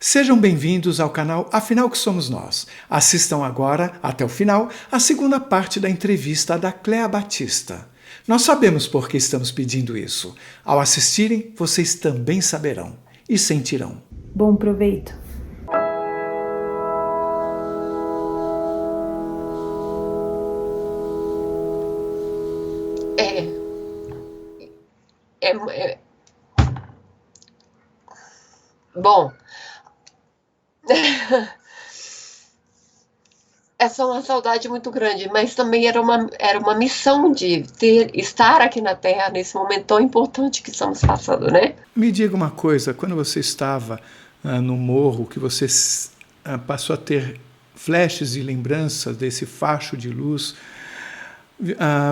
Sejam bem-vindos ao canal Afinal que Somos Nós. Assistam agora, até o final, a segunda parte da entrevista da Cléa Batista. Nós sabemos por que estamos pedindo isso. Ao assistirem, vocês também saberão e sentirão. Bom proveito. Bom, essa é uma saudade muito grande, mas também era uma missão de estar aqui na Terra nesse momento tão importante que estamos passando, né? Me diga uma coisa, quando você estava no morro, que você passou a ter flashes e lembranças desse facho de luz,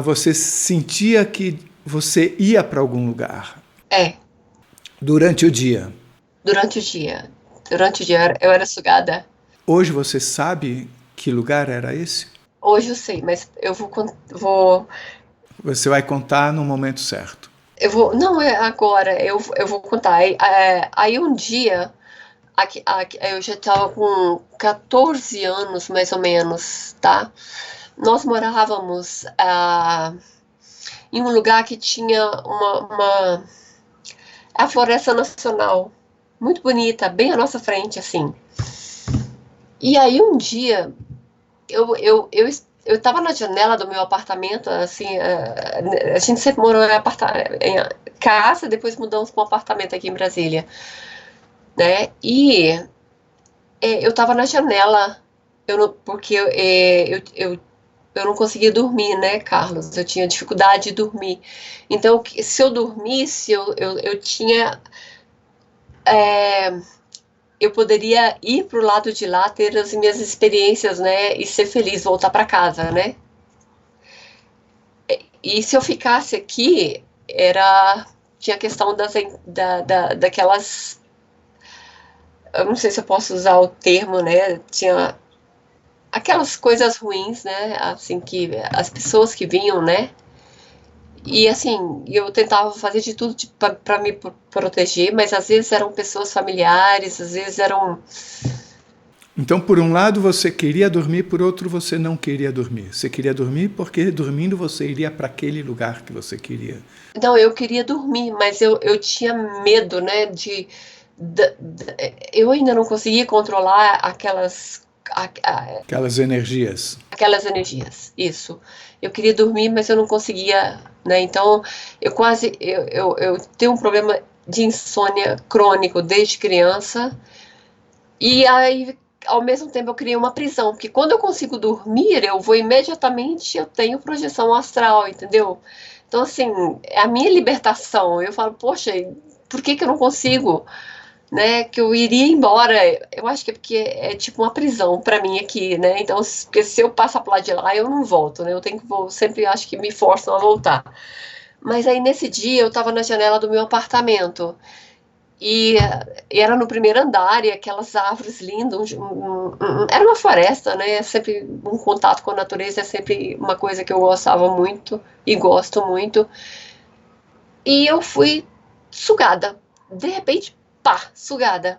você sentia que você ia para algum lugar? É. Durante o dia? Durante o dia eu era sugada. Hoje você sabe que lugar era esse? Hoje eu sei, mas eu vou... Você vai contar no momento certo. Não é agora, eu vou contar. Aí um dia, eu já estava com 14 anos, mais ou menos, tá? Nós morávamos em um lugar que tinha a Floresta Nacional, muito bonita, bem à nossa frente, assim. E aí um dia, eu estava na janela do meu apartamento, assim, a gente sempre morou em casa, depois mudamos para um apartamento aqui em Brasília, né? E eu estava na janela, porque eu não conseguia dormir, né, Carlos? Eu tinha dificuldade de dormir. Então, se eu dormisse, eu tinha... eu poderia ir para o lado de lá, ter as minhas experiências, né, e ser feliz, voltar para casa, né? E se eu ficasse aqui, tinha a questão daquelas... Eu não sei se eu posso usar o termo, né? Tinha aquelas coisas ruins, né? Assim, que as pessoas que vinham, né? E assim, eu tentava fazer de tudo para me proteger, mas às vezes eram pessoas familiares, às vezes eram... Então, por um lado você queria dormir, por outro você não queria dormir. Você queria dormir porque dormindo você iria para aquele lugar que você queria. Não, eu queria dormir, mas eu tinha medo, né? Eu ainda não conseguia controlar aquelas energias. Aquelas energias, isso. Eu queria dormir, mas eu não conseguia, né? Então, eu tenho um problema de insônia crônico desde criança. E aí, ao mesmo tempo, eu criei uma prisão, porque quando eu consigo dormir, eu vou imediatamente, eu tenho projeção astral, entendeu? Então, assim, é a minha libertação. Eu falo, poxa, por que eu não consigo? Né, que eu iria embora, eu acho que é porque é tipo uma prisão para mim aqui, né, então porque se eu passar pro lado de lá, eu não volto, né, sempre acho que me forçam a voltar. Mas aí nesse dia eu estava na janela do meu apartamento, e era no primeiro andar, e aquelas árvores lindas, era uma floresta, né, sempre um contato com a natureza é sempre uma coisa que eu gostava muito, e gosto muito, e eu fui sugada, de repente, pá, sugada.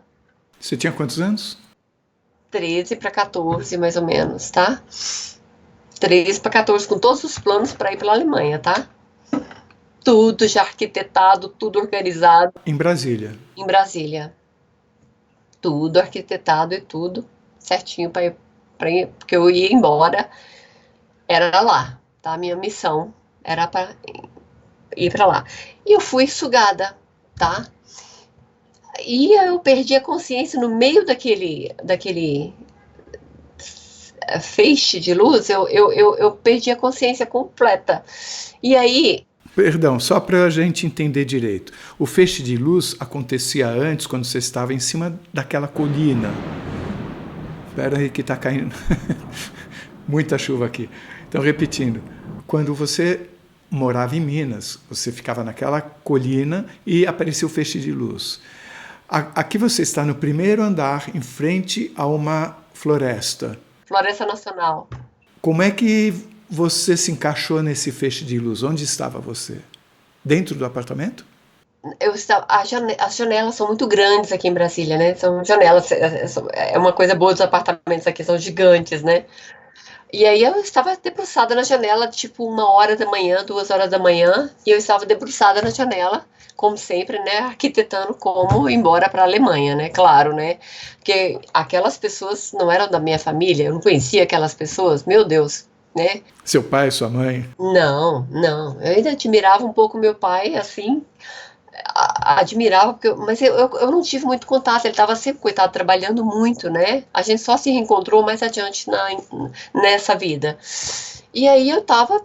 Você tinha quantos anos? 13 para 14, mais ou menos, tá? 13 para 14, com todos os planos para ir para a Alemanha, tá? Tudo já arquitetado, tudo organizado. Em Brasília? Em Brasília. Tudo arquitetado e tudo certinho para ir, porque eu ia embora, era lá, tá? A minha missão era para ir para lá. E eu fui sugada, tá? E eu perdi a consciência no meio daquele feixe de luz, eu perdi a consciência completa. E aí... Perdão, só para a gente entender direito. O feixe de luz acontecia antes, quando você estava em cima daquela colina. Espera aí que está caindo muita chuva aqui. Então, repetindo. Quando você morava em Minas, você ficava naquela colina e aparecia o feixe de luz. Aqui você está no primeiro andar, em frente a uma floresta. Floresta Nacional. Como é que você se encaixou nesse feixe de luz? Onde estava você? Dentro do apartamento? as janelas são muito grandes aqui em Brasília, né? São janelas, é uma coisa boa dos apartamentos aqui, são gigantes, né? E aí eu estava debruçada na janela, tipo 1 hora da manhã, 2 horas da manhã, e eu estava debruçada na janela, como sempre, né, arquitetando como ir embora para a Alemanha, né, claro, né, porque aquelas pessoas não eram da minha família, eu não conhecia aquelas pessoas, meu Deus, né. Seu pai, sua mãe? Não, não, eu ainda admirava um pouco meu pai, assim, admirava, porque mas eu não tive muito contato, ele estava sempre, coitado, trabalhando muito, né? A gente só se reencontrou mais adiante nessa vida. E aí eu estava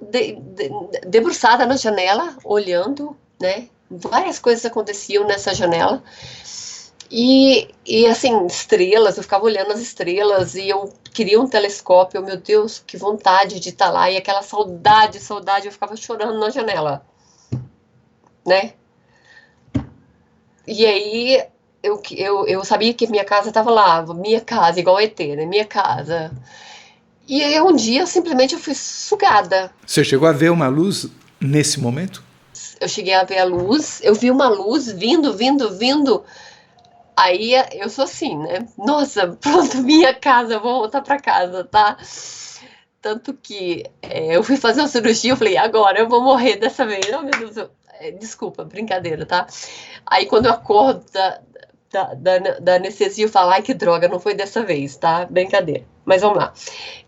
debruçada na janela, olhando, né? Várias coisas aconteciam nessa janela. E assim, estrelas, eu ficava olhando as estrelas e eu queria um telescópio, meu Deus, que vontade de estar lá. E aquela saudade, eu ficava chorando na janela, né? E aí eu sabia que minha casa estava lá, minha casa, igual ET, né? Minha casa. E aí um dia simplesmente eu fui sugada. Você chegou a ver uma luz nesse momento? Eu cheguei a ver a luz, eu vi uma luz vindo, vindo, vindo. Aí eu sou assim, né? Nossa, pronto, minha casa, vou voltar para casa, tá? Tanto que eu fui fazer uma cirurgia, eu falei, agora eu vou morrer dessa vez. Oh, meu Deus, desculpa, brincadeira, tá? Aí quando eu acordo da anestesia, eu falo, ai que droga, não foi dessa vez, tá? Brincadeira. Mas vamos lá.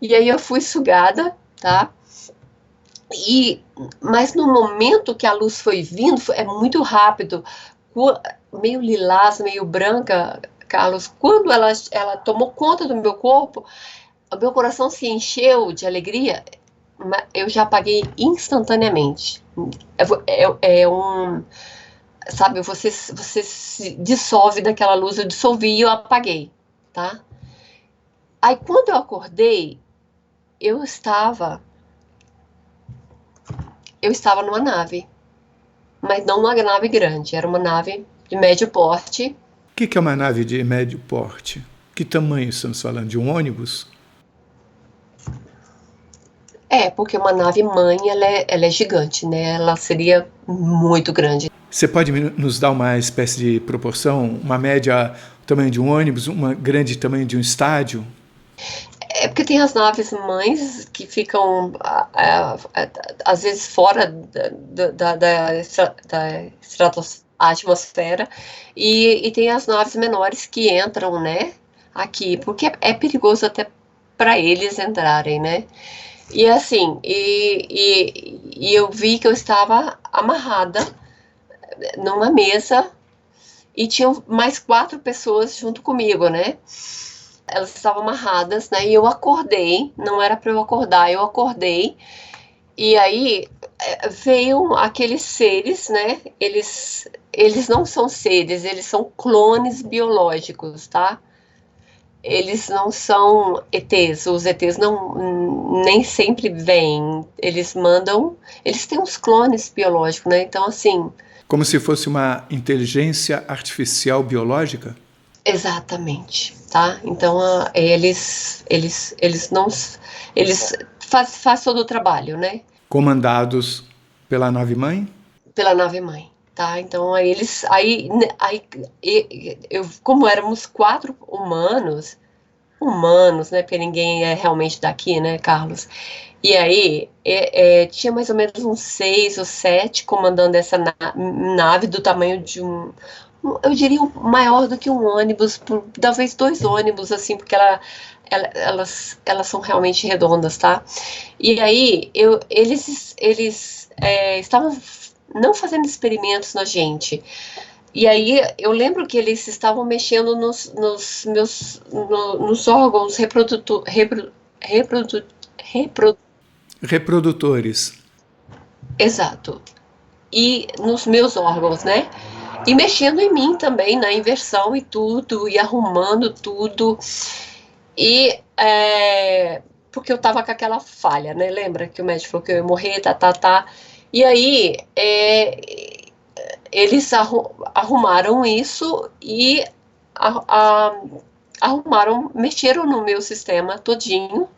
E aí eu fui sugada, tá? Mas no momento que a luz foi vindo, é muito rápido, meio lilás, meio branca, Carlos. Quando ela tomou conta do meu corpo, o meu coração se encheu de alegria, eu já apaguei instantaneamente. Sabe, você se dissolve daquela luz, eu dissolvi e eu apaguei, tá? Aí quando eu acordei, eu estava numa nave, mas não uma nave grande, era uma nave de médio porte. O que é uma nave de médio porte? Que tamanho estamos falando? De um ônibus? Porque uma nave mãe, ela é gigante, né? Ela seria muito grande. Você pode nos dar uma espécie de proporção, uma média tamanho de um ônibus, uma grande tamanho de um estádio? Porque tem as naves mães que ficam, às vezes, fora da atmosfera, e tem as naves menores que entram, né, aqui, porque é perigoso até para eles entrarem, né? E assim, e eu vi que eu estava amarrada numa mesa e tinham mais 4 pessoas junto comigo, né? Elas estavam amarradas, né? E eu acordei, não era para eu acordar, eu acordei. E aí veio aqueles seres, né? Eles não são seres, eles são clones biológicos, tá? Eles não são ETs, os ETs não nem sempre vêm, eles têm uns clones biológicos, né? Então assim, como se fosse uma inteligência artificial biológica? Exatamente, tá? Então eles não faz todo o trabalho, né? Comandados pela nave mãe? Pela nave mãe, tá? Então como éramos 4 humanos, né? Porque ninguém é realmente daqui, né, Carlos? E aí tinha mais ou menos uns 6 ou 7 comandando essa nave do tamanho de eu diria maior do que um ônibus, talvez 2 ônibus, assim, porque elas são realmente redondas, tá? E aí eles estavam não fazendo experimentos na gente. E aí eu lembro que eles estavam mexendo nos órgãos reprodutores. Exato. E nos meus órgãos, né? E mexendo em mim também, na inversão e tudo, e arrumando tudo. E porque eu tava com aquela falha, né? Lembra que o médico falou que eu ia morrer, tá. E aí eles arrumaram isso e mexeram no meu sistema todinho,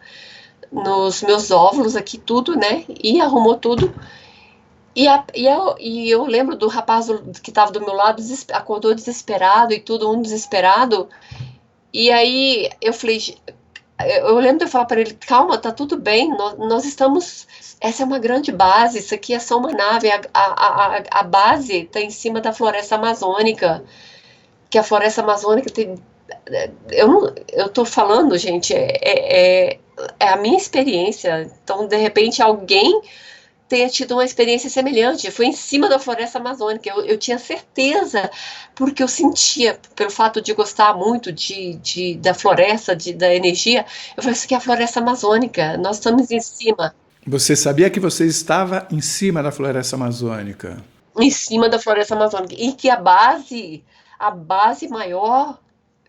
nos meus óvulos aqui, tudo, né? E arrumou tudo. E eu lembro do rapaz que estava do meu lado, acordou desesperado e tudo, um desesperado. E aí eu falei, eu lembro de eu falar para ele, calma, tá tudo bem, nós estamos, essa é uma grande base, isso aqui é só uma nave, a base está em cima da floresta amazônica, que a floresta amazônica tem, eu tô falando, gente, é a minha experiência, então de repente alguém tenha tido uma experiência semelhante. Foi em cima da floresta amazônica. Eu tinha certeza, porque eu sentia, pelo fato de gostar muito da floresta, da energia, eu falei, isso aqui é a floresta amazônica, nós estamos Você sabia que você estava em cima da floresta amazônica? em cima da floresta amazônica, e que a base maior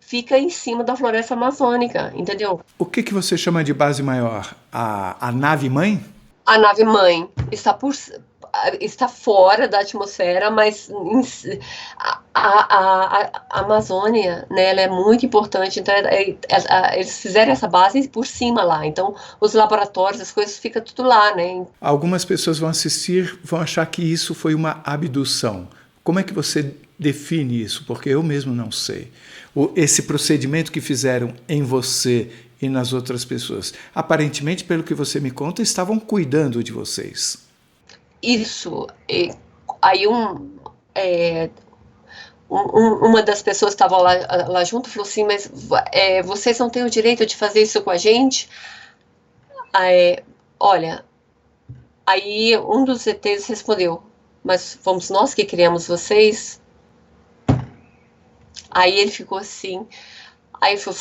fica em cima da floresta amazônica, entendeu? O que que você chama de base maior? A nave-mãe? A nave mãe está fora da atmosfera, mas a Amazônia, né, ela é muito importante. Então, eles fizeram essa base por cima lá. Então, os laboratórios, as coisas ficam tudo lá, né? Algumas pessoas vão assistir, vão achar que isso foi uma abdução. Como é que você define isso? Porque eu mesmo não sei. Esse procedimento que fizeram em você e nas outras pessoas. Aparentemente, pelo que você me conta, estavam cuidando de vocês. Isso. Aí uma das pessoas que estavam lá junto falou assim, mas vocês não têm o direito de fazer isso com a gente? Olha, aí um dos ETs respondeu, mas fomos nós que criamos vocês? Aí ele ficou assim, aí falou,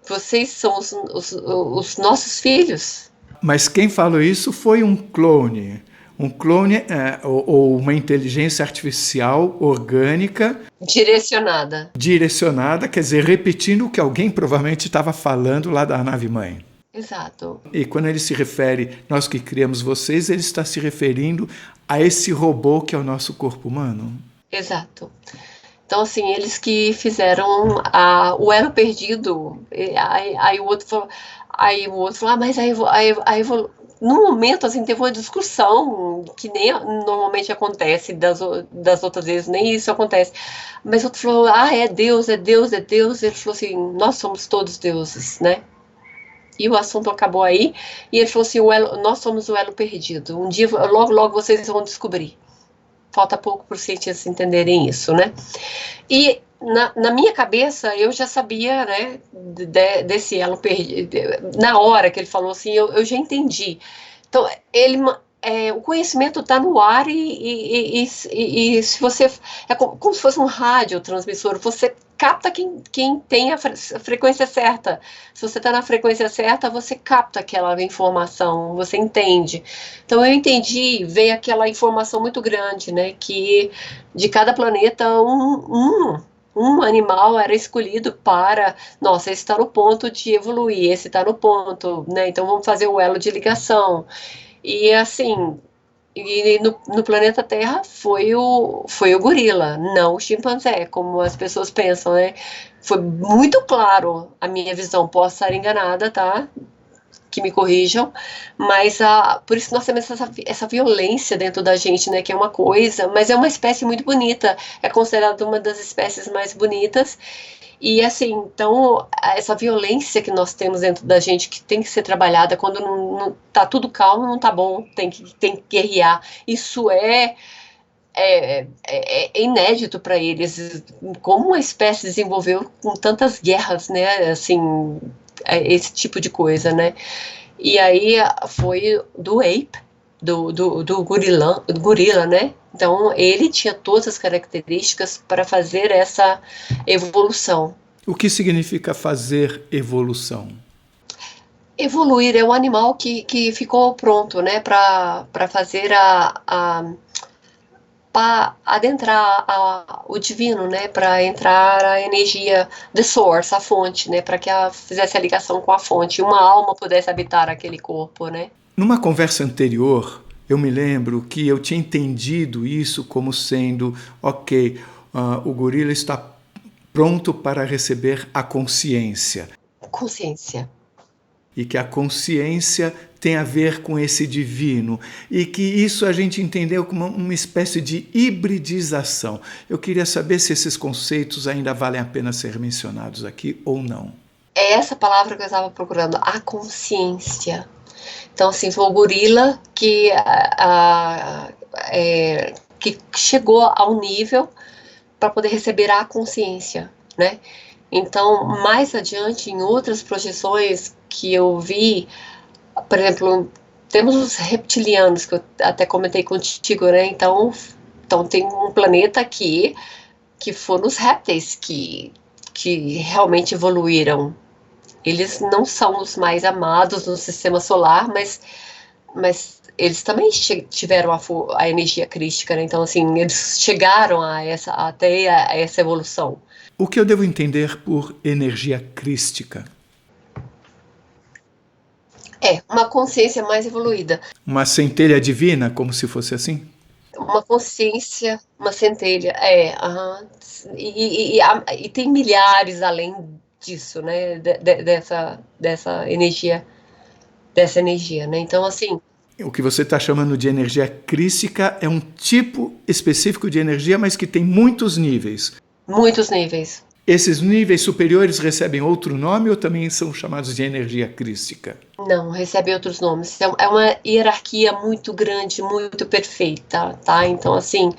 vocês são os nossos filhos? Mas quem falou isso foi um clone. Um clone ou uma inteligência artificial orgânica direcionada, quer dizer, repetindo o que alguém provavelmente estava falando lá da nave-mãe. Exato. E quando ele se refere, nós que criamos vocês, ele está se referindo a esse robô que é o nosso corpo humano. Exato. Então, assim, eles que fizeram o elo perdido. Aí o outro falou, mas no momento, assim, teve uma discussão que nem normalmente acontece das outras vezes, nem isso acontece. Mas o outro falou, é Deus, é Deus, é Deus. Ele falou assim, nós somos todos deuses, né? E o assunto acabou aí. E ele falou assim, nós somos o elo perdido. Um dia, logo, logo vocês vão descobrir. Falta pouco para os cientistas entenderem isso, né? E na minha cabeça, eu já sabia, né, desse elo perdido. Na hora que ele falou assim, eu já entendi. Então, o conhecimento está no ar e se você... É como se fosse um radiotransmissor, você capta quem tem a frequência certa. Se você está na frequência certa, você capta aquela informação, você entende. Então, eu entendi, veio aquela informação muito grande, né, que de cada planeta um animal era escolhido para, nossa, esse está no ponto de evoluir, esse está no ponto, né? Então vamos fazer o elo de ligação. E assim, no planeta Terra foi o gorila, não o chimpanzé, como as pessoas pensam, né? Foi muito claro a minha visão, posso estar enganada, tá? Que me corrijam, mas por isso nós temos essa violência dentro da gente, né, que é uma coisa, mas é uma espécie muito bonita, é considerada uma das espécies mais bonitas, e assim, então, essa violência que nós temos dentro da gente, que tem que ser trabalhada, quando não tá tudo calmo, não tá bom, tem que guerrear, isso é inédito para eles, como uma espécie desenvolveu com tantas guerras, né, assim, esse tipo de coisa, né? E aí foi do ape, do gorila, né? Então ele tinha todas as características para fazer essa evolução. O que significa fazer evolução? Evoluir é um animal que ficou pronto, né, para fazer para adentrar o divino, né, para entrar a energia, the source, a fonte, né, para que ela fizesse a ligação com a fonte, e uma alma pudesse habitar aquele corpo, né. Numa conversa anterior, eu me lembro que eu tinha entendido isso como sendo, ok, o gorila está pronto para receber a consciência. Consciência. E que a consciência tem a ver com esse divino e que isso a gente entendeu como uma espécie de hibridização. Eu queria saber se esses conceitos ainda valem a pena ser mencionados aqui ou não. É essa palavra que eu estava procurando, a consciência. Então, assim, foi o gorila que chegou ao nível para poder receber a consciência, né? Então, mais adiante, em outras projeções que eu vi, por exemplo, temos os reptilianos, que eu até comentei contigo, né? Então tem um planeta aqui que foram os répteis que realmente evoluíram. Eles não são os mais amados no sistema solar, mas eles também tiveram a energia crística, né? Então, assim, eles chegaram até essa evolução. O que eu devo entender por energia crística? É, uma consciência mais evoluída. Uma centelha divina, como se fosse assim? Uma consciência, uma centelha, e tem milhares além disso, né, dessa energia, né, então assim... O que você está chamando de energia crística é um tipo específico de energia, mas que tem muitos níveis. Muitos níveis. Esses níveis superiores recebem outro nome ou também são chamados de energia crística? Não, recebem outros nomes. É uma hierarquia muito grande, muito perfeita, tá? Então, assim,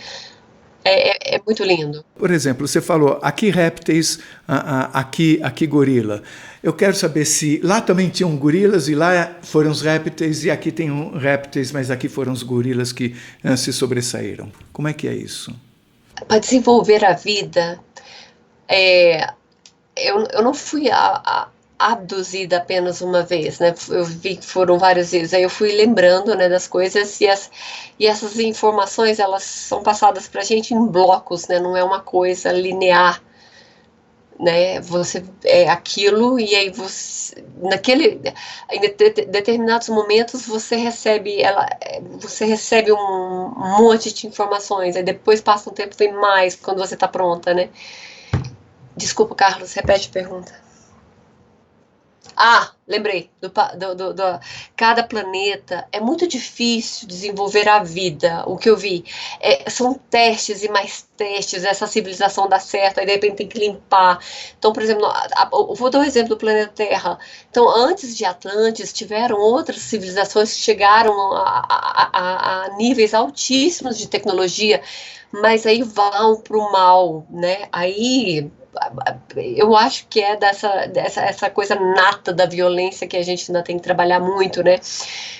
é muito lindo. Por exemplo, você falou aqui répteis, aqui gorila. Eu quero saber se lá também tinham gorilas e lá foram os répteis e aqui tem répteis, mas aqui foram os gorilas que se sobressaíram. Como é que é isso? Para desenvolver a vida... eu não fui abduzida apenas uma vez, né? Eu vi que foram várias vezes. Aí eu fui lembrando, né, das coisas e essas informações, elas são passadas para a gente em blocos, né? Não é uma coisa linear, né? Você é aquilo e aí em determinados momentos você recebe um monte de informações. Aí depois passa um tempo, vem mais quando você está pronta, né? Desculpa, Carlos, repete a pergunta. Lembrei. Cada planeta é muito difícil desenvolver a vida. O que eu vi são testes e mais testes. Essa civilização dá certo, aí de repente tem que limpar. Então, por exemplo, vou dar um exemplo do planeta Terra. Então, antes de Atlantis, tiveram outras civilizações que chegaram a níveis altíssimos de tecnologia, mas aí vão para o mal, né? Aí... eu acho que é essa coisa nata da violência que a gente ainda tem que trabalhar muito, né?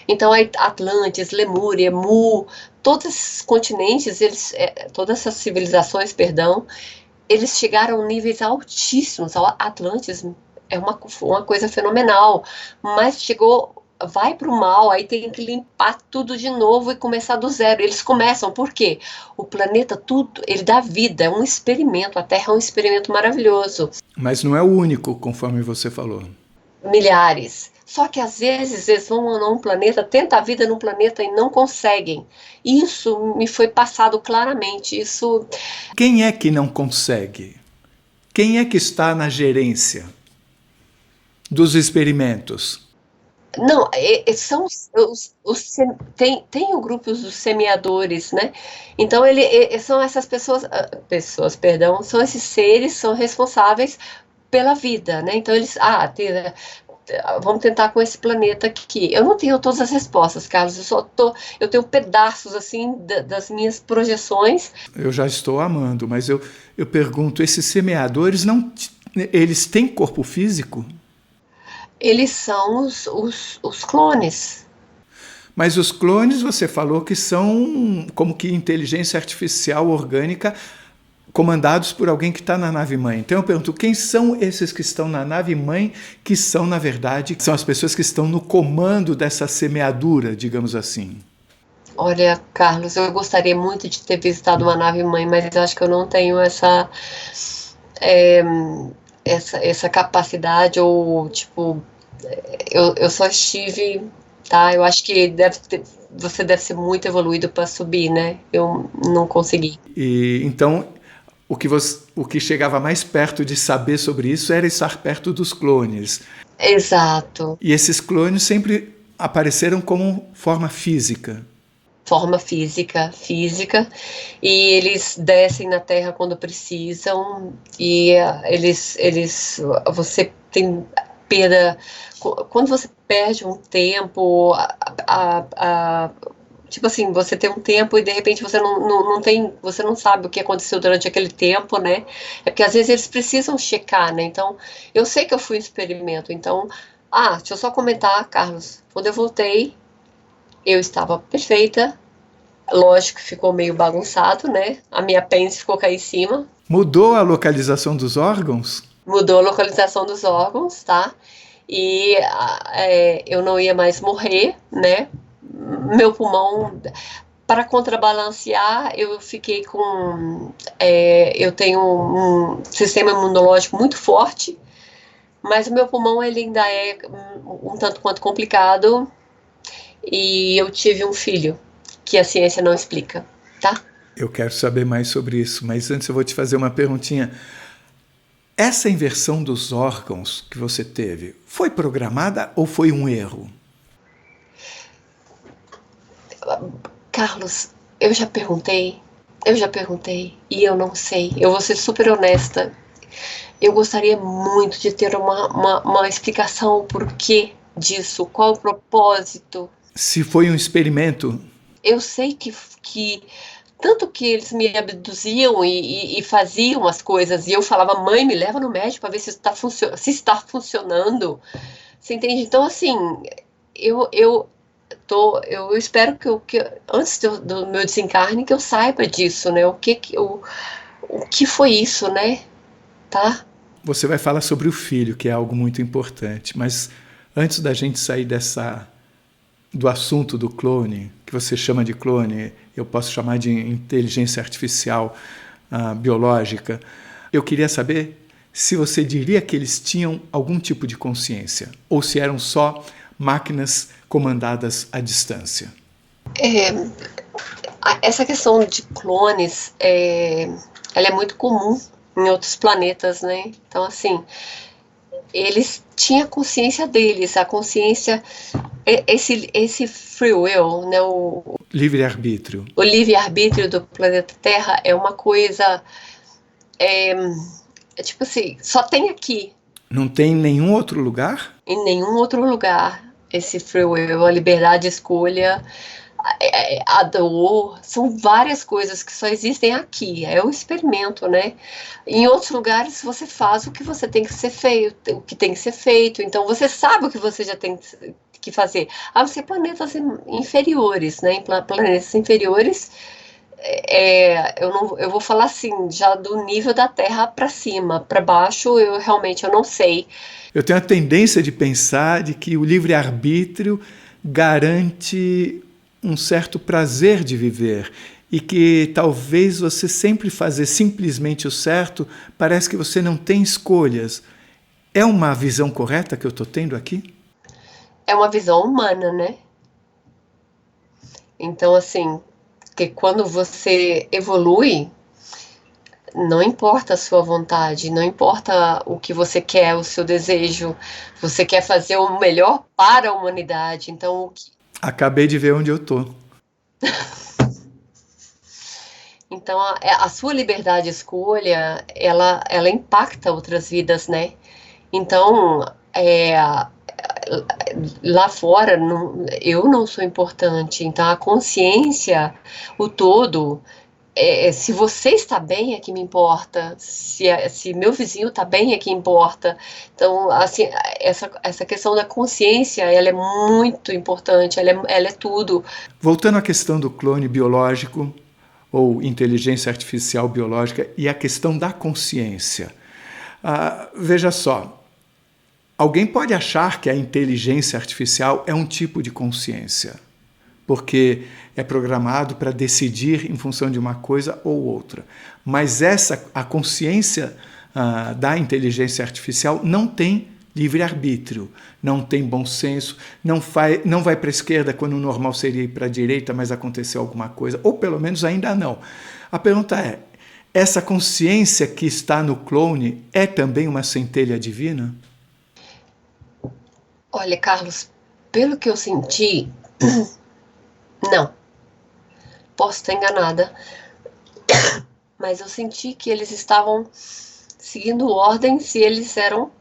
Então, Atlantis, Lemúria, Mu, todos esses continentes, todas essas civilizações, perdão, eles chegaram a níveis altíssimos. Atlantis é uma coisa fenomenal, mas vai para o mal, aí tem que limpar tudo de novo e começar do zero. Eles começam, por quê? O planeta, ele dá vida, é um experimento, a Terra é um experimento maravilhoso. Mas não é o único, conforme você falou. Milhares. Só que às vezes eles vão a um planeta, tentam a vida num planeta e não conseguem. Isso me foi passado claramente. Quem é que não consegue? Quem é que está na gerência dos experimentos? Não, são tem o grupo dos semeadores, né? Então são essas pessoas, são esses seres, são responsáveis pela vida, né? Então eles, vamos tentar com esse planeta aqui. Eu não tenho todas as respostas, Carlos, eu tenho pedaços assim das minhas projeções. Eu já estou amando, mas eu pergunto, esses semeadores eles têm corpo físico? Eles são os clones. Mas os clones, você falou que são como que inteligência artificial orgânica comandados por alguém que está na nave-mãe. Então eu pergunto, quem são esses que estão na nave-mãe, que são, na verdade, são as pessoas que estão no comando dessa semeadura, digamos assim? Olha, Carlos, eu gostaria muito de ter visitado uma nave-mãe, mas eu acho que eu não tenho essa capacidade, ou, tipo, eu só estive, tá? Eu acho que você deve ser muito evoluído para subir, né? Eu não consegui. E então, o que chegava mais perto de saber sobre isso era estar perto dos clones. Exato. E esses clones sempre apareceram como forma física. Forma física, e eles descem na Terra quando precisam, e você tem perda, quando você perde um tempo, tipo assim, você tem um tempo e de repente você não tem, você não sabe o que aconteceu durante aquele tempo, né? É porque às vezes eles precisam checar, né? Então, eu sei que eu fui um experimento, então, deixa eu só comentar, Carlos, quando eu voltei, eu estava perfeita. Lógico que ficou meio bagunçado, né? A minha apêndice ficou cá em cima. Mudou a localização dos órgãos? Mudou a localização dos órgãos, tá? E eu não ia mais morrer, né? Meu pulmão, para contrabalancear, eu fiquei com. Eu tenho um sistema imunológico muito forte, mas o meu pulmão ele ainda é um tanto quanto complicado. E eu tive um filho que a ciência não explica, tá? Eu quero saber mais sobre isso, mas antes eu vou te fazer uma perguntinha. Essa inversão dos órgãos que você teve, foi programada ou foi um erro? Carlos, eu já perguntei, e eu não sei. Eu vou ser super honesta. Eu gostaria muito de ter uma explicação o porquê disso, qual o propósito. Se foi um experimento? Eu sei que tanto que eles me abduziam e faziam as coisas, e eu falava, mãe, me leva no médico para ver se está funcionando. Você entende? Então, assim, eu espero que antes do meu desencarne, que eu saiba disso, né? O que foi isso, né? Tá? Você vai falar sobre o filho, que é algo muito importante, mas antes da gente sair do assunto do clone, que você chama de clone, eu posso chamar de inteligência artificial biológica, eu queria saber se você diria que eles tinham algum tipo de consciência, ou se eram só máquinas comandadas à distância. Essa questão de clones, ela é muito comum em outros planetas, né? Então, assim, eles tinham consciência deles, a consciência, esse free will, né? O livre-arbítrio. O livre-arbítrio do planeta Terra é uma coisa, tipo assim, só tem aqui. Não tem em nenhum outro lugar? Em nenhum outro lugar. Esse free will, a liberdade de escolha, a dor, são várias coisas que só existem aqui. É o experimento, né? Em outros lugares você faz o que você tem que ser feito, o que tem que ser feito. Então você sabe o que você já tem que fazer. A não ser planetas inferiores, né? Em planetas inferiores, eu vou falar assim, já do nível da Terra para cima, para baixo, eu realmente não sei. Eu tenho a tendência de pensar de que o livre-arbítrio garante um certo prazer de viver e que talvez você sempre fazer simplesmente o certo parece que você não tem escolhas. É uma visão correta que eu estou tendo aqui? É uma visão humana, né? Então, assim, que quando você evolui, não importa a sua vontade, não importa o que você quer, o seu desejo, você quer fazer o melhor para a humanidade. Então, acabei de ver onde eu tô. Então, a sua liberdade de escolha, ela impacta outras vidas, né? Então, lá fora, eu não sou importante. Então, a consciência, o todo, se você está bem é que me importa, se meu vizinho está bem é que importa. Então, assim, essa questão da consciência, ela é muito importante, ela é tudo. Voltando à questão do clone biológico, ou inteligência artificial biológica, e a questão da consciência. Veja só, alguém pode achar que a inteligência artificial é um tipo de consciência, porque é programado para decidir em função de uma coisa ou outra. Mas a consciência da inteligência artificial não tem livre-arbítrio, não tem bom senso, não vai para a esquerda quando o normal seria ir para a direita, mas aconteceu alguma coisa, ou pelo menos ainda não. A pergunta é, essa consciência que está no clone é também uma centelha divina? Olha, Carlos, Pelo que eu senti, não. Posso estar enganada, mas eu senti que eles estavam seguindo ordens e eles eram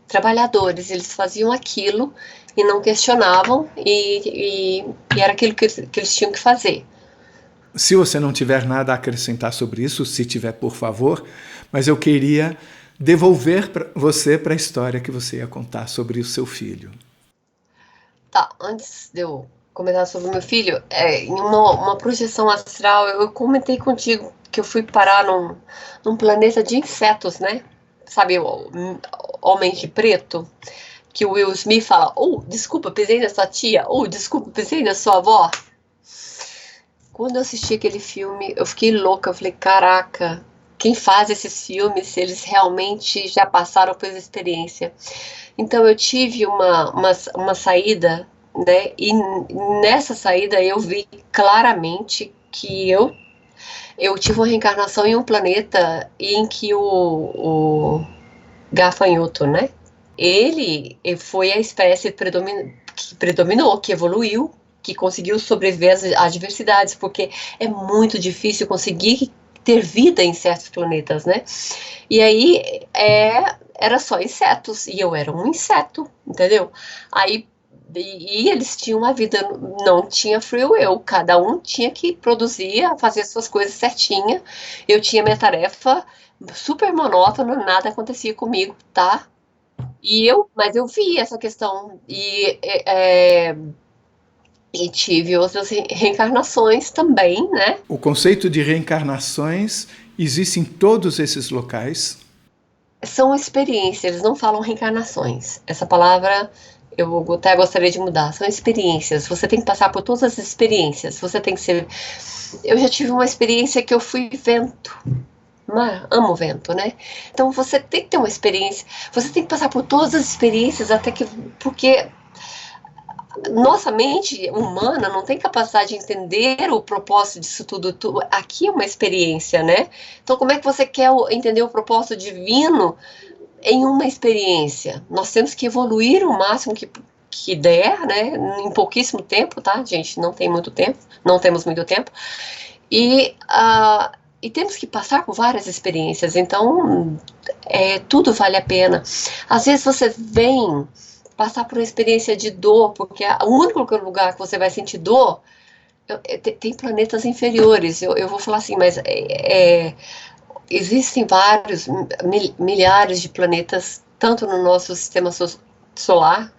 trabalhadores, eles faziam aquilo e não questionavam e era aquilo que eles tinham que fazer. Se você não tiver nada a acrescentar sobre isso, se tiver, por favor, mas eu queria devolver você para a história que você ia contar sobre o seu filho. Tá, antes de eu comentar sobre o meu filho, em uma projeção astral, eu comentei contigo que eu fui parar num planeta de insetos, né? Sabe, o Homem de Preto, que o Will Smith fala, desculpa, pisei na sua tia, desculpa, pisei na sua avó. Quando eu assisti aquele filme, eu fiquei louca, eu falei, caraca, quem faz esses filmes, eles realmente já passaram por essa experiência. Então eu tive uma saída, né, e nessa saída eu vi claramente que eu tive uma reencarnação em um planeta em que o gafanhoto, né, ele foi a espécie que predominou, que evoluiu, que conseguiu sobreviver às adversidades, porque é muito difícil conseguir ter vida em certos planetas, né? E aí era só insetos, e eu era um inseto, entendeu? Aí e eles tinham uma vida, não tinha free will, cada um tinha que produzir, fazer as suas coisas certinha. Eu tinha minha tarefa super monótona, nada acontecia comigo, tá? Mas eu vi essa questão e tive outras reencarnações também, né? O conceito de reencarnações existe em todos esses locais? São experiências, eles não falam reencarnações. Essa palavra eu até gostaria de mudar. São experiências. Você tem que passar por todas as experiências. Você tem que ser. Eu já tive uma experiência que eu fui vento. Amo vento, né? Então você tem que ter uma experiência. Você tem que passar por todas as experiências porque nossa mente humana não tem capacidade de entender o propósito disso tudo. Aqui é uma experiência, né? Então, como é que você quer entender o propósito divino em uma experiência? Nós temos que evoluir o máximo que der, né? Em pouquíssimo tempo, tá, gente? Não tem muito tempo, não temos muito tempo. E temos que passar por várias experiências. Então, tudo vale a pena. Às vezes você vem passar por uma experiência de dor, porque o único lugar que você vai sentir dor tem planetas inferiores. Eu vou falar assim, mas existem vários, milhares de planetas, tanto no nosso sistema solar.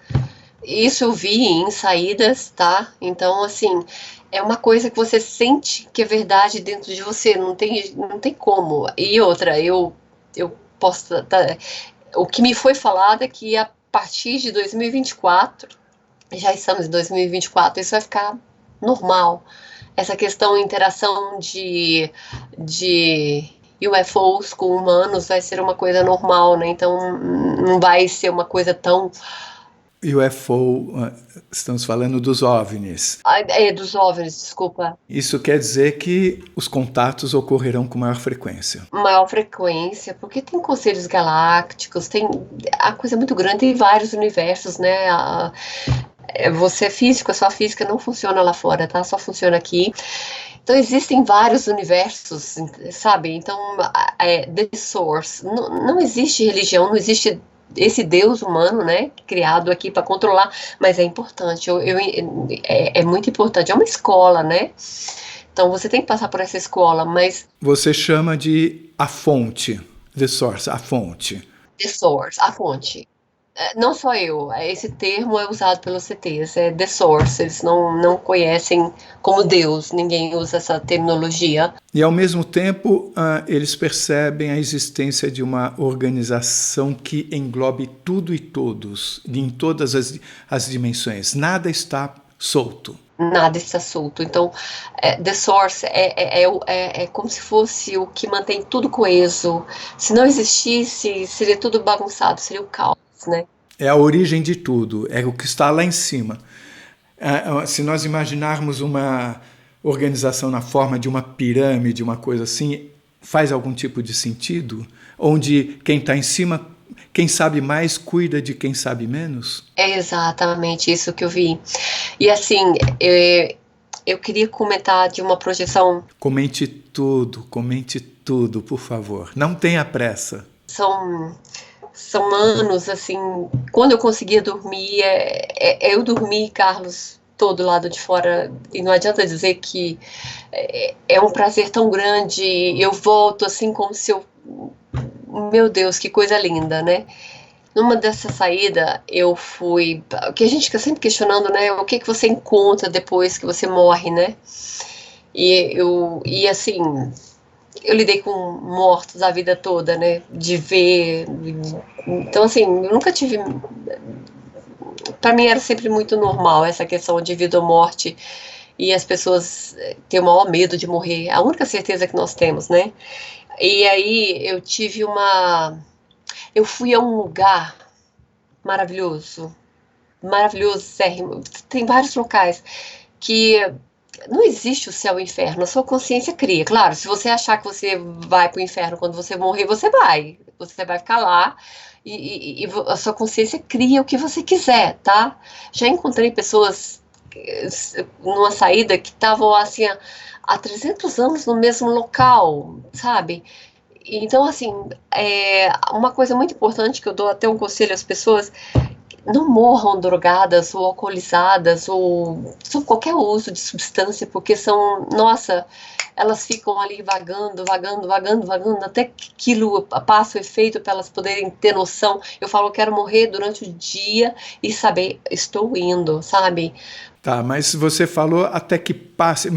Isso eu vi em saídas, tá? Então, assim, é uma coisa que você sente que é verdade dentro de você, não tem como. E outra, eu posso... o que me foi falado é que a partir de 2024, já estamos em 2024, isso vai ficar normal. Essa questão, interação de UFOs com humanos vai ser uma coisa normal, né? Então não vai ser uma coisa tão... UFO, estamos falando dos OVNIs. Dos OVNIs, desculpa. Isso quer dizer que os contatos ocorrerão com maior frequência. Maior frequência, porque tem conselhos galácticos, tem a coisa muito grande, tem vários universos, né? Você é físico, a sua física não funciona lá fora, tá? Só funciona aqui. Então existem vários universos, sabe? Então, the source. Não existe religião, não existe esse Deus humano, né, criado aqui para controlar, mas é importante, é muito importante, é uma escola, né, então você tem que passar por essa escola, mas... Você chama de a fonte, the source, a fonte. The source, a fonte. Não só eu, esse termo é usado pelos CTs, é the source, eles não conhecem como Deus, ninguém usa essa terminologia. E ao mesmo tempo, eles percebem a existência de uma organização que englobe tudo e todos, em todas as dimensões, nada está solto. Nada está solto, então the source é como se fosse o que mantém tudo coeso, se não existisse, seria tudo bagunçado, seria o caos. Né? É a origem de tudo, é o que está lá em cima. Se nós imaginarmos uma organização na forma de uma pirâmide, uma coisa assim, faz algum tipo de sentido? Onde quem está em cima quem sabe mais cuida de quem sabe menos? É exatamente isso que eu vi. E assim, eu queria comentar de uma projeção. Comente tudo, por favor. Não tenha pressa. São anos, assim, quando eu conseguia dormir, eu dormi, Carlos, todo lado de fora, e não adianta dizer que é um prazer tão grande, eu volto assim como se eu, meu Deus, que coisa linda, né? Numa dessa saída, eu fui, o que a gente fica sempre questionando, né, o que você encontra depois que você morre, né? E assim, eu lidei com mortos a vida toda, né? De ver. Então, assim, eu nunca tive. Para mim era sempre muito normal essa questão de vida ou morte. E as pessoas têm o maior medo de morrer. A única certeza que nós temos, né? E aí eu tive uma. Eu fui a um lugar maravilhoso. Maravilhoso, sério. Tem vários locais que não existe o céu e o inferno, a sua consciência cria. Claro, se você achar que você vai para o inferno quando você morrer, você vai. Você vai ficar lá e a sua consciência cria o que você quiser, tá? Já encontrei pessoas numa saída que estavam assim há 300 anos no mesmo local, sabe? Então, assim, uma coisa muito importante que eu dou até um conselho às pessoas: não morram drogadas ou alcoolizadas ou qualquer uso de substância, porque nossa, elas ficam ali vagando, até que aquilo passa o efeito para elas poderem ter noção. Eu falo, eu quero morrer durante o dia e saber, estou indo, sabe? Tá, mas você falou até que passe.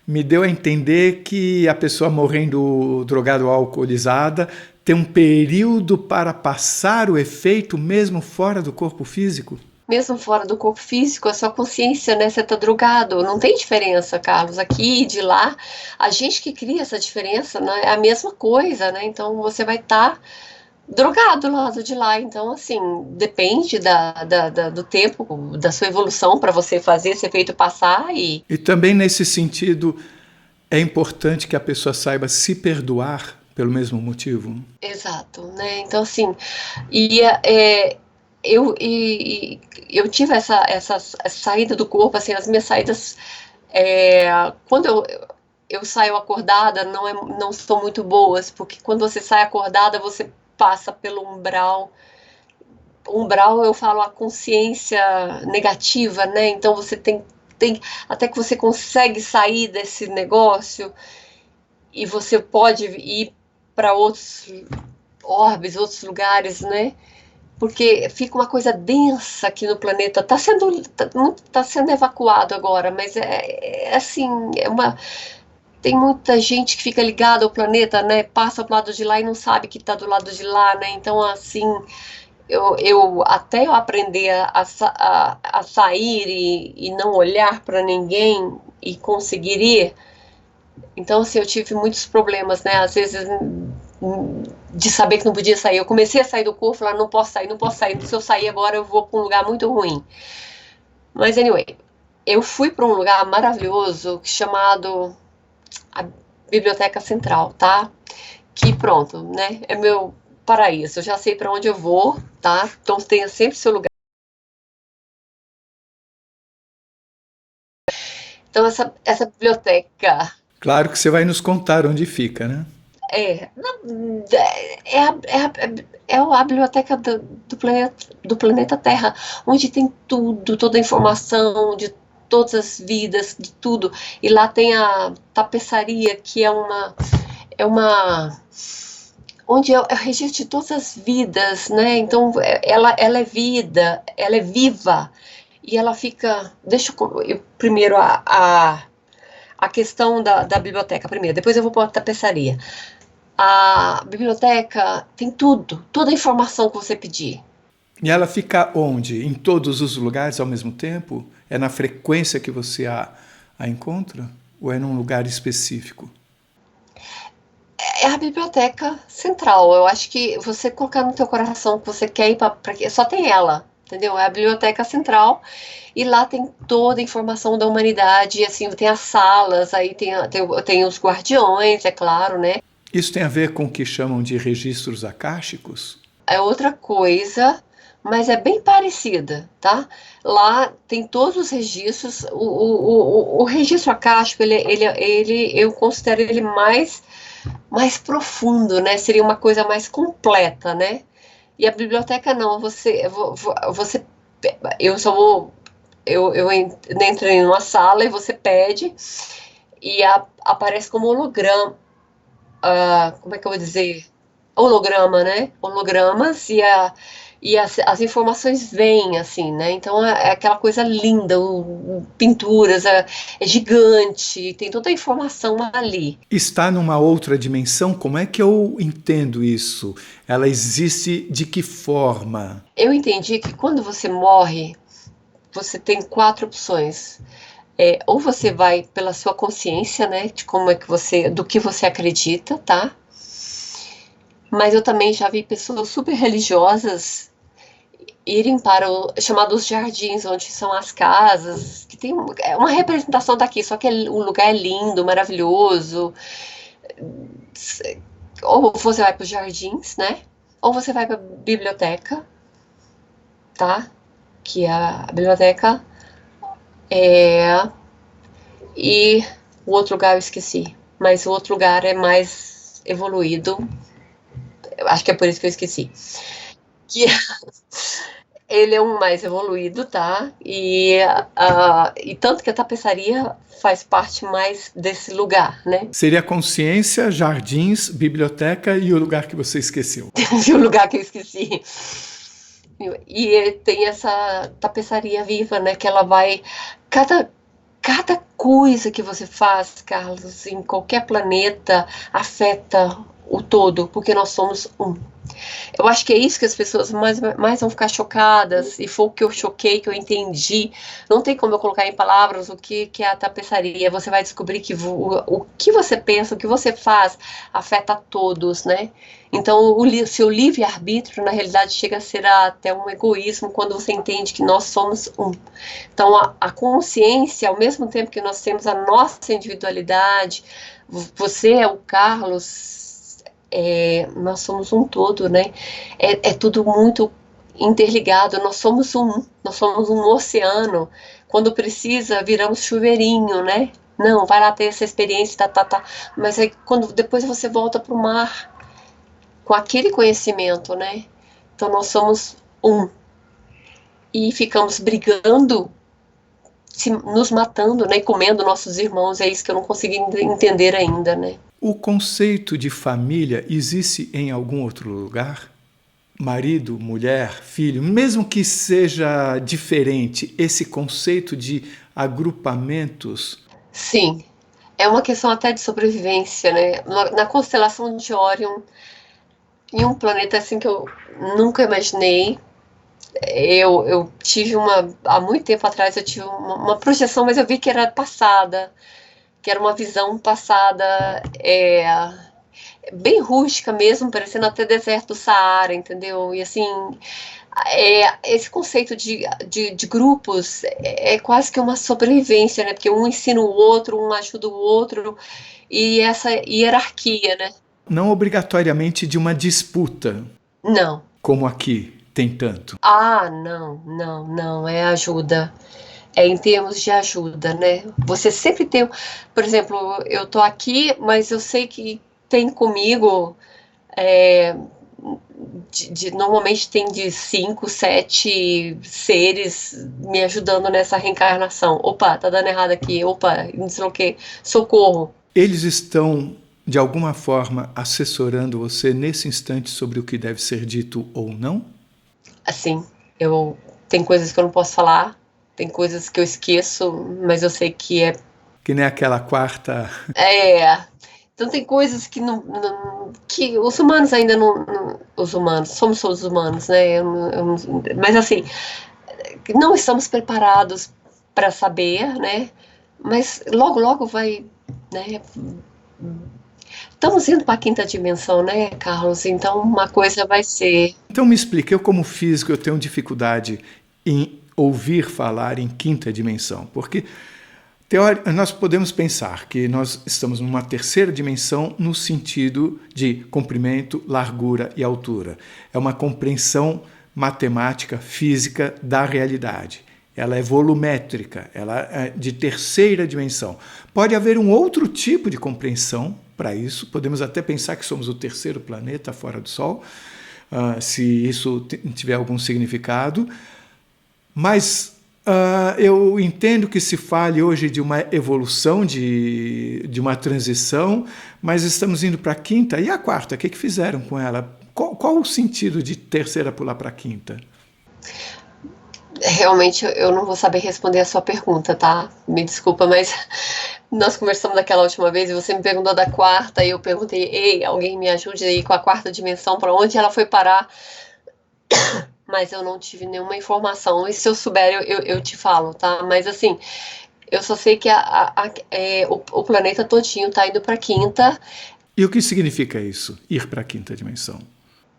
Me deu a entender que a pessoa morrendo drogada ou alcoolizada tem um período para passar o efeito mesmo fora do corpo físico? Mesmo fora do corpo físico, a sua consciência, né? Você tá drogado, não tem diferença, Carlos, aqui e de lá. A gente que cria essa diferença, né? É a mesma coisa, né? Então você vai estar drogado do lado de lá. Então, assim, depende do tempo, da sua evolução para você fazer esse efeito passar e. E também nesse sentido, é importante que a pessoa saiba se perdoar pelo mesmo motivo? Exato, né? Então, assim, e eu tive essa saída do corpo, assim, as minhas saídas, quando eu saio acordada, não são muito boas, porque quando você sai acordada, você passa pelo umbral. Umbral, eu falo a consciência negativa, né? Então você tem até que você consegue sair desse negócio e você pode ir para outros orbes, outros lugares, né? Porque fica uma coisa densa aqui no planeta. Tá sendo evacuado agora, mas assim, tem muita gente que fica ligada ao planeta, né? Passa pro lado de lá e não sabe que tá do lado de lá, né? Então, assim, até eu aprender a sair e não olhar para ninguém e conseguir ir. Então, assim, eu tive muitos problemas, né? Às vezes, de saber que não podia sair. Eu comecei a sair do corpo, falar, não posso sair, não posso sair. Se eu sair agora, eu vou para um lugar muito ruim. Mas, anyway, eu fui para um lugar maravilhoso chamado a Biblioteca Central, tá? Que pronto, né? É meu paraíso. Eu já sei para onde eu vou, tá? Então tenha sempre seu lugar. Então essa biblioteca Claro que você vai nos contar onde fica, né? é a biblioteca do planeta Terra, onde tem tudo, toda a informação de todas as vidas, de tudo. E lá tem a tapeçaria, que é uma onde é o registro de todas as vidas, né? Então ela é vida, ela é viva e ela fica. Deixa eu primeiro a questão da biblioteca primeiro, depois eu vou para a tapeçaria. A biblioteca tem tudo, toda a informação que você pedir. E ela fica onde? Em todos os lugares ao mesmo tempo? É na frequência que você a encontra? Ou é num lugar específico? É a biblioteca central. Eu acho que você colocar no teu coração que você quer ir para só tem ela, entendeu? É a biblioteca central e lá tem toda a informação da humanidade. Assim, tem as salas, aí tem os guardiões, é claro, né? Isso tem a ver com o que chamam de registros akáshicos? é outra coisa, mas é bem parecida, tá? Lá tem todos os registros. O registro acástico, eu considero ele mais profundo, né? Seria uma coisa mais completa, né? E a biblioteca não, você eu só vou eu entrei numa sala e você pede e aparece como holograma, como é que eu vou dizer? Holograma, né? Hologramas e as informações vêm assim, né? Então é aquela coisa linda, pinturas, é gigante, tem toda a informação ali. Está numa outra dimensão? Como é que eu entendo isso? Ela existe de que forma? Eu entendi que quando você morre, você tem 4 opções. Ou você vai pela sua consciência, né? De como é que do que você acredita, tá? Mas eu também já vi pessoas super religiosas irem para chamados jardins, onde são as casas, que tem uma representação daqui, só que o lugar é lindo, maravilhoso. Ou você vai para os jardins, né? Ou você vai para a biblioteca, tá? Que a biblioteca e o outro lugar eu esqueci. Mas o outro lugar é mais evoluído. Eu acho que é por isso que eu esqueci. Que ele é um mais evoluído, tá? E tanto que a tapeçaria faz parte mais desse lugar, né? Seria consciência, jardins, biblioteca e o lugar que você esqueceu. E o lugar que eu esqueci. E tem essa tapeçaria viva, né? Que ela vai... Cada coisa que você faz, Carlos, em qualquer planeta, afeta o todo, porque nós somos um. Eu acho que é isso que as pessoas mais vão ficar chocadas, e foi o que eu choquei, que eu entendi. Não tem como eu colocar em palavras o que é a tapeçaria. Você vai descobrir que o que você pensa, o que você faz, afeta a todos, né? Então, o seu livre-arbítrio, na realidade, chega a ser até um egoísmo quando você entende que nós somos um. Então, a consciência, ao mesmo tempo que nós temos a nossa individualidade, você é o Carlos... nós somos um todo, né? É tudo muito interligado, nós somos um oceano. Quando precisa, viramos chuveirinho, né? Não, vai lá ter essa experiência, tá. Mas aí, depois você volta para o mar, com aquele conhecimento, né? Então nós somos um. E ficamos brigando, nos matando, né? E comendo nossos irmãos, é isso que eu não consegui entender ainda, né? O conceito de família existe em algum outro lugar? Marido, mulher, filho, mesmo que seja diferente, esse conceito de agrupamentos? Sim, é uma questão até de sobrevivência, né? Na constelação de Órion, em um planeta assim que eu nunca imaginei, eu tive há muito tempo atrás, eu tive uma projeção, mas eu vi que era passada, que era uma visão passada, bem rústica mesmo, parecendo até deserto do Saara, entendeu? E assim, esse conceito de grupos é quase que uma sobrevivência, né? Porque um ensina o outro, um ajuda o outro, e essa hierarquia, né? Não obrigatoriamente de uma disputa. Não. Como aqui tem tanto. Não, é ajuda. É em termos de ajuda, né? Você sempre tem, por exemplo, eu tô aqui, mas eu sei que tem comigo, normalmente tem de 5, 7 seres me ajudando nessa reencarnação. Opa, tá dando errado aqui. Opa, não sei o que. Socorro. Eles estão, de alguma forma, assessorando você nesse instante sobre o que deve ser dito ou não? Assim, tem coisas que eu não posso falar, tem coisas que eu esqueço, mas eu sei que é... Que nem aquela quarta... Então tem coisas que que os humanos ainda os humanos, somos todos humanos, né? Mas assim, não estamos preparados para saber, né? Mas logo vai, né? Estamos indo para a quinta dimensão, né, Carlos? Então uma coisa vai ser... Então me explica, eu como físico eu tenho dificuldade em ouvir falar em quinta dimensão, porque Nós podemos pensar que nós estamos numa terceira dimensão no sentido de comprimento, largura e altura. É uma compreensão matemática, física da realidade. Ela é volumétrica, ela é de terceira dimensão. Pode haver um outro tipo de compreensão para isso. Podemos até pensar que somos o terceiro planeta fora do Sol, se isso tiver algum significado. Mas eu entendo que se fale hoje de uma evolução, de uma transição, mas estamos indo para a quinta. E a quarta, o que fizeram com ela? Qual o sentido de terceira pular para a quinta? Realmente eu não vou saber responder a sua pergunta, tá? Me desculpa, mas nós conversamos daquela última vez e você me perguntou da quarta e eu perguntei, ei, alguém me ajude aí com a quarta dimensão, para onde ela foi parar? Mas eu não tive nenhuma informação. E se eu souber, eu te falo, tá? Mas assim, eu só sei que o planeta todinho tá indo para a quinta. E o que significa isso, ir para a quinta dimensão?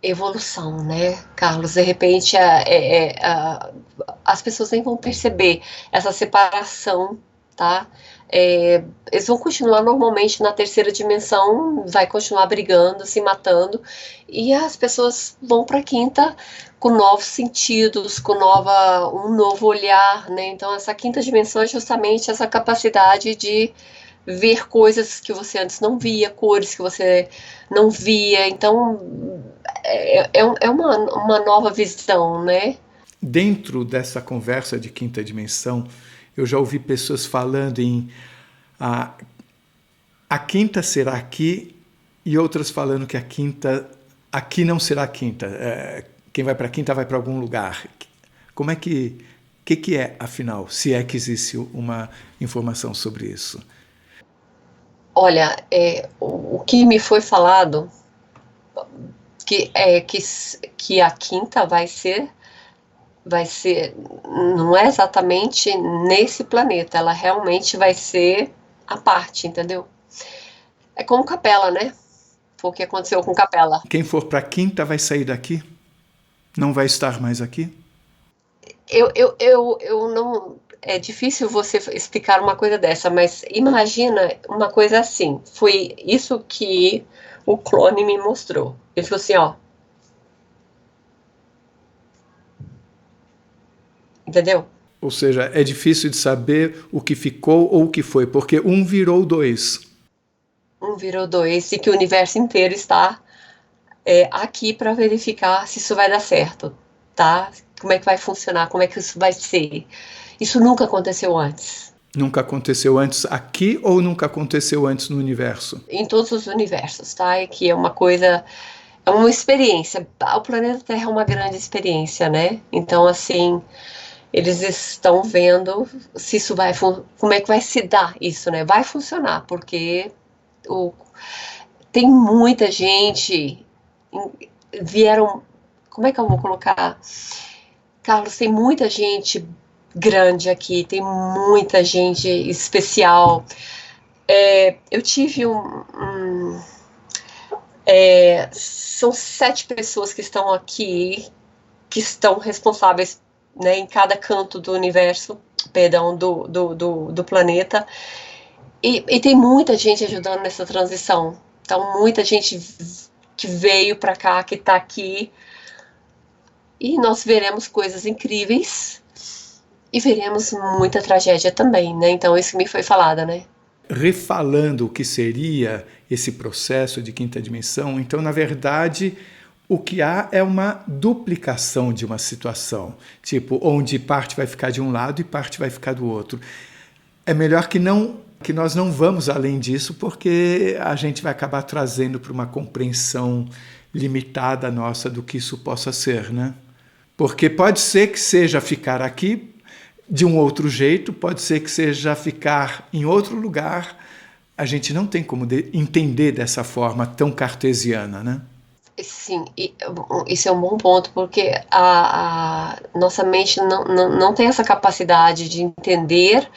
Evolução, né, Carlos? De repente, as pessoas nem vão perceber essa separação, tá? Eles vão continuar normalmente na terceira dimensão, vai continuar brigando, se matando, e as pessoas vão para a quinta com novos sentidos, com um novo olhar, né? Então, essa quinta dimensão é justamente essa capacidade de ver coisas que você antes não via, cores que você não via. Então, é uma nova visão, né? Dentro dessa conversa de quinta dimensão, eu já ouvi pessoas falando em a quinta será aqui e outras falando que a quinta aqui não será a quinta. Quem vai para a quinta vai para algum lugar. Como é que é, afinal, se é que existe uma informação sobre isso? Olha, o que me foi falado que a quinta vai ser, não é exatamente nesse planeta, ela realmente vai ser a parte, entendeu? É como Capela, né? Foi o que aconteceu com Capela. Quem for para a quinta vai sair daqui? Não vai estar mais aqui? Eu não... É difícil você explicar uma coisa dessa, mas imagina uma coisa assim. Foi isso que o clone me mostrou. Ele falou assim, ó. Entendeu? Ou seja, é difícil de saber o que ficou ou o que foi, porque um virou dois. Um virou dois e que o universo inteiro está aqui para verificar se isso vai dar certo, tá? Como é que vai funcionar, como é que isso vai ser. Isso nunca aconteceu antes. Nunca aconteceu antes aqui ou nunca aconteceu antes no universo? Em todos os universos, tá? É que é uma coisa, é uma experiência. O planeta Terra é uma grande experiência, né? Então, assim, eles estão vendo se isso vai, como é que vai se dar isso, né? Vai funcionar, porque tem muita gente, vieram, como é que eu vou colocar? Carlos, tem muita gente grande aqui, tem muita gente especial. Eu tive são 7 pessoas que estão aqui, que estão responsáveis, né, em cada canto do universo, perdão, do planeta, e tem muita gente ajudando nessa transição. Então, muita gente que veio para cá, que está aqui, e nós veremos coisas incríveis e veremos muita tragédia também, né? Então, isso que me foi falado, né? Refalando o que seria esse processo de quinta dimensão, então, na verdade, o que há é uma duplicação de uma situação, tipo, onde parte vai ficar de um lado e parte vai ficar do outro. É melhor que nós não vamos além disso, porque a gente vai acabar trazendo para uma compreensão limitada nossa do que isso possa ser, né? Porque pode ser que seja ficar aqui de um outro jeito, pode ser que seja ficar em outro lugar. A gente não tem como entender dessa forma tão cartesiana, né? Sim, isso é um bom ponto, porque a nossa mente não tem essa capacidade de entender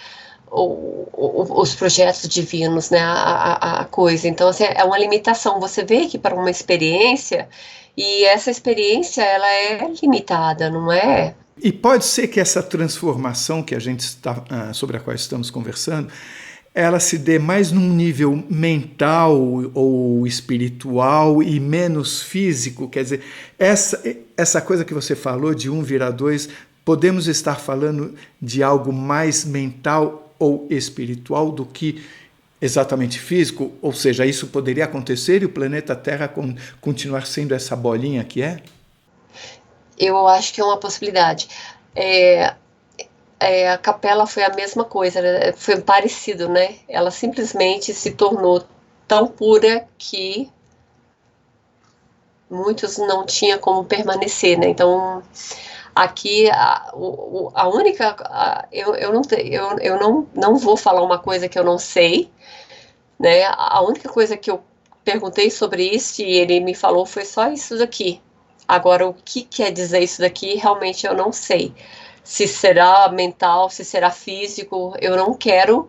os projetos divinos, né, a coisa. Então, assim, é uma limitação. Você vê que para uma experiência, e essa experiência, ela é limitada, não é E pode ser que essa transformação que a gente sobre a qual estamos conversando, ela se dê mais num nível mental ou espiritual e menos físico. Quer dizer, essa coisa que você falou de 1 vira 2, podemos estar falando de algo mais mental ou espiritual do que exatamente físico? Ou seja, isso poderia acontecer e o planeta Terra continuar sendo essa bolinha que é? Eu acho que é uma possibilidade. A capela foi a mesma coisa, né? Foi parecido, né? Ela simplesmente se tornou tão pura que muitos não tinham como permanecer, né? Então, aqui a única, eu não vou falar uma coisa que eu não sei, né? A única coisa que eu perguntei sobre isso e ele me falou foi só isso daqui. Agora, o que quer dizer isso daqui, realmente eu não sei. Se será mental, se será físico, eu não quero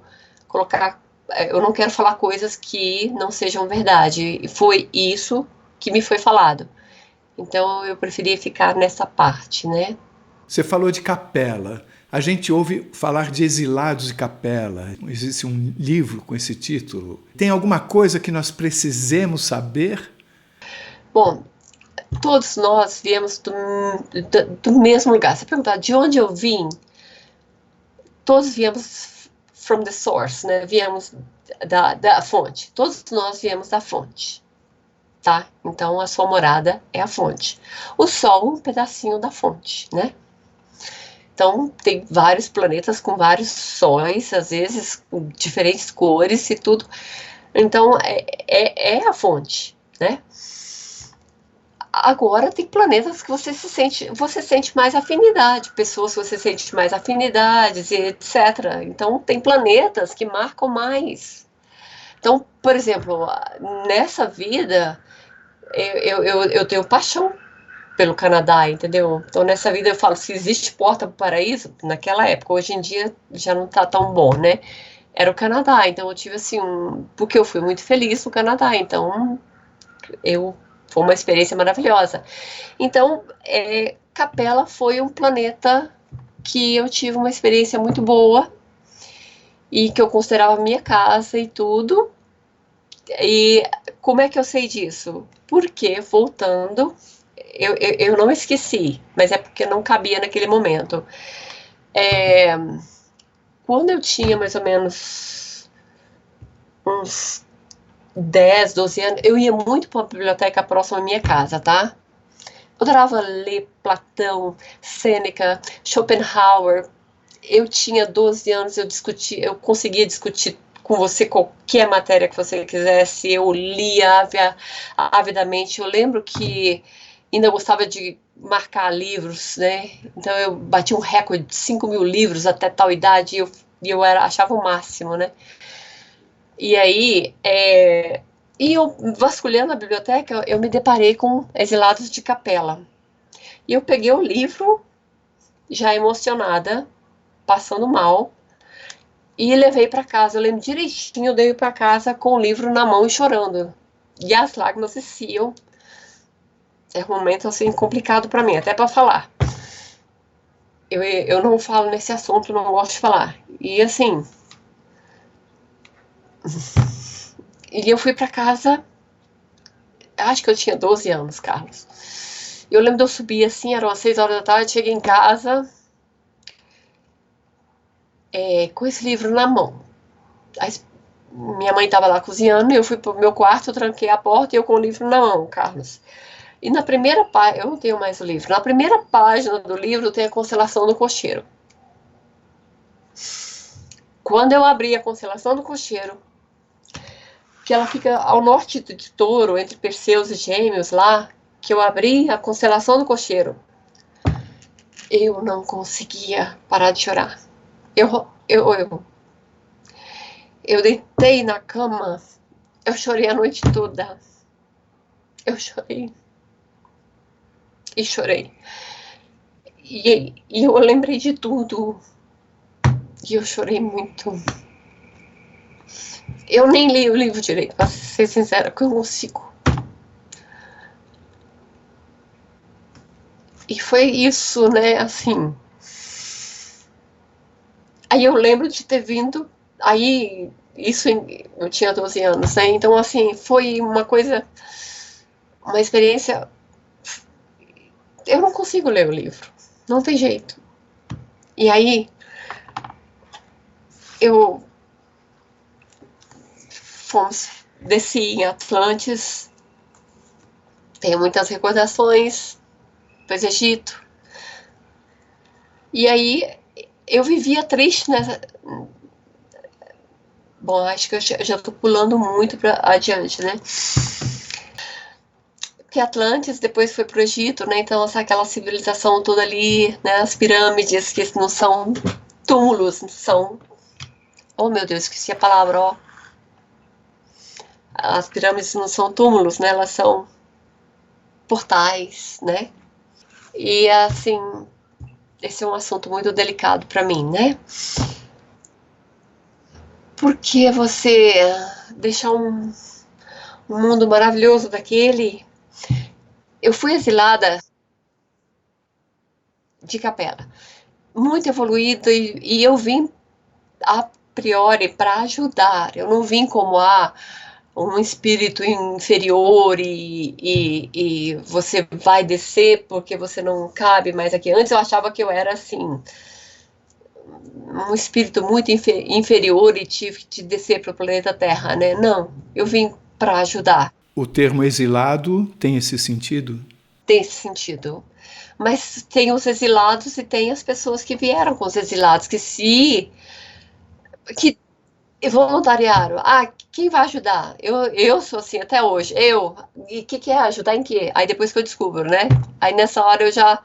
falar coisas que não sejam verdade. E foi isso que me foi falado. Então, eu preferia ficar nessa parte, né? Você falou de capela. A gente ouve falar de exilados de capela. Existe um livro com esse título. Tem alguma coisa que nós precisemos saber? Bom, todos nós viemos do mesmo lugar. Se perguntar de onde eu vim, todos viemos from the source, né? Viemos da fonte. Todos nós viemos da fonte, tá? Então, a sua morada é a fonte. O Sol, um pedacinho da fonte, né? Então, tem vários planetas com vários sóis, às vezes com diferentes cores e tudo. Então, é a fonte, né? Agora, tem planetas que você sente mais afinidade, pessoas que você sente mais afinidades, e etc. Então, tem planetas que marcam mais. Então, por exemplo, nessa vida, eu tenho paixão pelo Canadá, entendeu? Então, nessa vida eu falo, se existe porta para o paraíso, naquela época, hoje em dia já não tá tão bom, né? Era o Canadá, então eu tive assim, porque eu fui muito feliz no Canadá, então foi uma experiência maravilhosa. Então, Capela foi um planeta que eu tive uma experiência muito boa e que eu considerava minha casa e tudo. E como é que eu sei disso? Porque, voltando, eu não esqueci, mas é porque não cabia naquele momento. Quando eu tinha mais ou menos uns 10, 12 anos, eu ia muito para uma biblioteca próxima à minha casa, tá? Eu adorava ler Platão, Sêneca, Schopenhauer. Eu tinha 12 anos, eu conseguia discutir com você qualquer matéria que você quisesse, eu lia avidamente. Eu lembro que ainda gostava de marcar livros, né? Então eu bati um recorde de 5.000 livros até tal idade e eu achava o máximo, né? E aí, e eu vasculhando a biblioteca, eu me deparei com Exilados de Capela. E eu peguei o livro, já emocionada, passando mal, e levei para casa. Eu lembro direitinho, eu dei para casa com o livro na mão e chorando. E as lágrimas desciam. É um momento assim complicado para mim, até para falar. Eu não falo nesse assunto, não gosto de falar. E assim, e eu fui para casa, acho que eu tinha 12 anos, Carlos. Eu lembro de eu subir assim, eram as 6 horas da tarde, cheguei em casa com esse livro na mão. Minha mãe estava lá cozinhando, e eu fui pro meu quarto, eu tranquei a porta e eu com o livro na mão, Carlos. E na primeira página, eu não tenho mais o livro, na primeira página do livro tem a constelação do cocheiro. Quando eu abri a constelação do cocheiro, que ela fica ao norte de Touro, entre Perseus e Gêmeos lá, que eu abri a constelação do cocheiro, eu não conseguia parar de chorar. Eu deitei na cama, eu chorei a noite toda. Eu chorei. E chorei. E eu lembrei de tudo. E eu chorei muito. Eu nem li o livro direito, pra ser sincera, que eu não consigo. E foi isso, né, assim. Aí eu lembro de ter vindo, aí, eu tinha 12 anos, né, então, assim, foi uma coisa, uma experiência, eu não consigo ler o livro, não tem jeito. E aí, eu desci em Atlantis, tenho muitas recordações do Egito. E aí eu vivia triste nessa. Bom, acho que eu já tô pulando muito para adiante, né? Porque Atlantis depois foi pro Egito, né? Então aquela civilização toda ali, né? As pirâmides que não são túmulos, são. Oh meu Deus, esqueci a palavra, ó. As pirâmides não são túmulos, né? Elas são portais, né? E assim, esse é um assunto muito delicado para mim, né? Porque você deixar um mundo maravilhoso daquele. Eu fui exilada de Capela, muito evoluída, e eu vim a priori para ajudar. Eu não vim como um espírito inferior e você vai descer porque você não cabe mais aqui. Antes eu achava que eu era assim, um espírito muito inferior e tive que descer para o planeta Terra, né? Não, eu vim para ajudar. O termo exilado tem esse sentido? Tem esse sentido. Mas tem os exilados e tem as pessoas que vieram com os exilados, que voluntariaram. Ah, quem vai ajudar? Eu sou assim até hoje. E o que é ajudar em quê? Aí depois que eu descubro, né? Aí nessa hora eu já,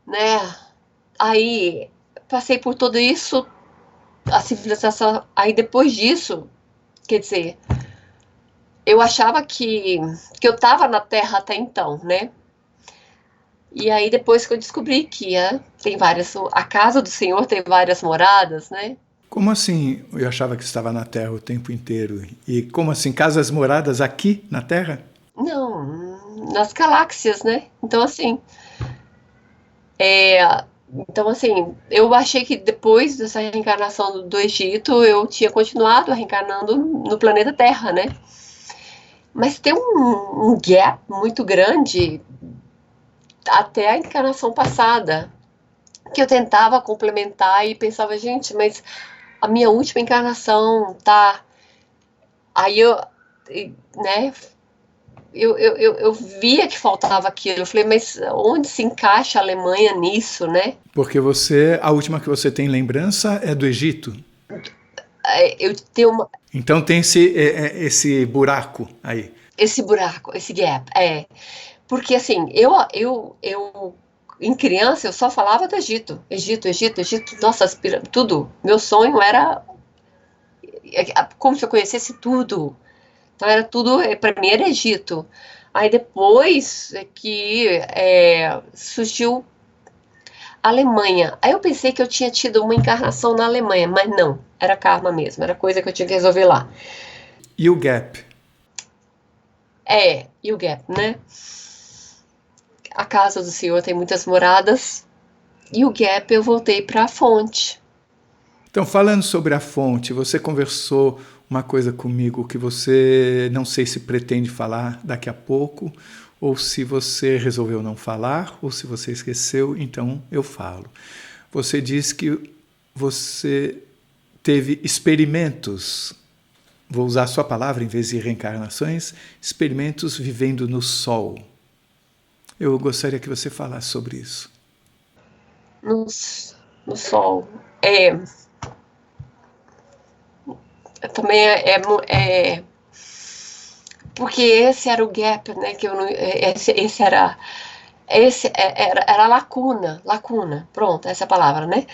né? Aí passei por tudo isso, a civilização. Aí depois disso, quer dizer, eu achava que eu estava na Terra até então, né? E aí depois que eu descobri que tem várias, a casa do Senhor tem várias moradas, né? Como assim eu achava que estava na Terra o tempo inteiro? E como assim, casas moradas aqui na Terra? Não, nas galáxias, né? Então assim, eu achei que depois dessa reencarnação do Egito, eu tinha continuado reencarnando no planeta Terra, né? Mas tem um gap muito grande até a encarnação passada, que eu tentava complementar e pensava, gente, mas a minha última encarnação, tá? Aí né, eu via que faltava aquilo. Eu falei, mas onde se encaixa a Alemanha nisso, né? Porque a última que você tem lembrança é do Egito. Eu tenho Então tem esse buraco aí. esse buraco, esse gap, porque assim, eu em criança eu só falava do Egito, Egito, nossa, tudo. Meu sonho era como se eu conhecesse tudo. Então era tudo, para mim era Egito. Aí depois que surgiu a Alemanha. Aí eu pensei que eu tinha tido uma encarnação na Alemanha, mas não, era karma mesmo, era coisa que eu tinha que resolver lá. E o gap? E o gap, né? A casa do Senhor tem muitas moradas, e o gap eu voltei para a fonte. Então, falando sobre a fonte, você conversou uma coisa comigo que você não sei se pretende falar daqui a pouco, ou se você resolveu não falar, ou se você esqueceu, então eu falo. Você disse que você teve experimentos, vou usar a sua palavra em vez de reencarnações, experimentos vivendo no sol. Eu gostaria que você falasse sobre isso. No sol. Também porque esse era o gap, né? Que eu não, era a lacuna, pronto, essa é a palavra, né?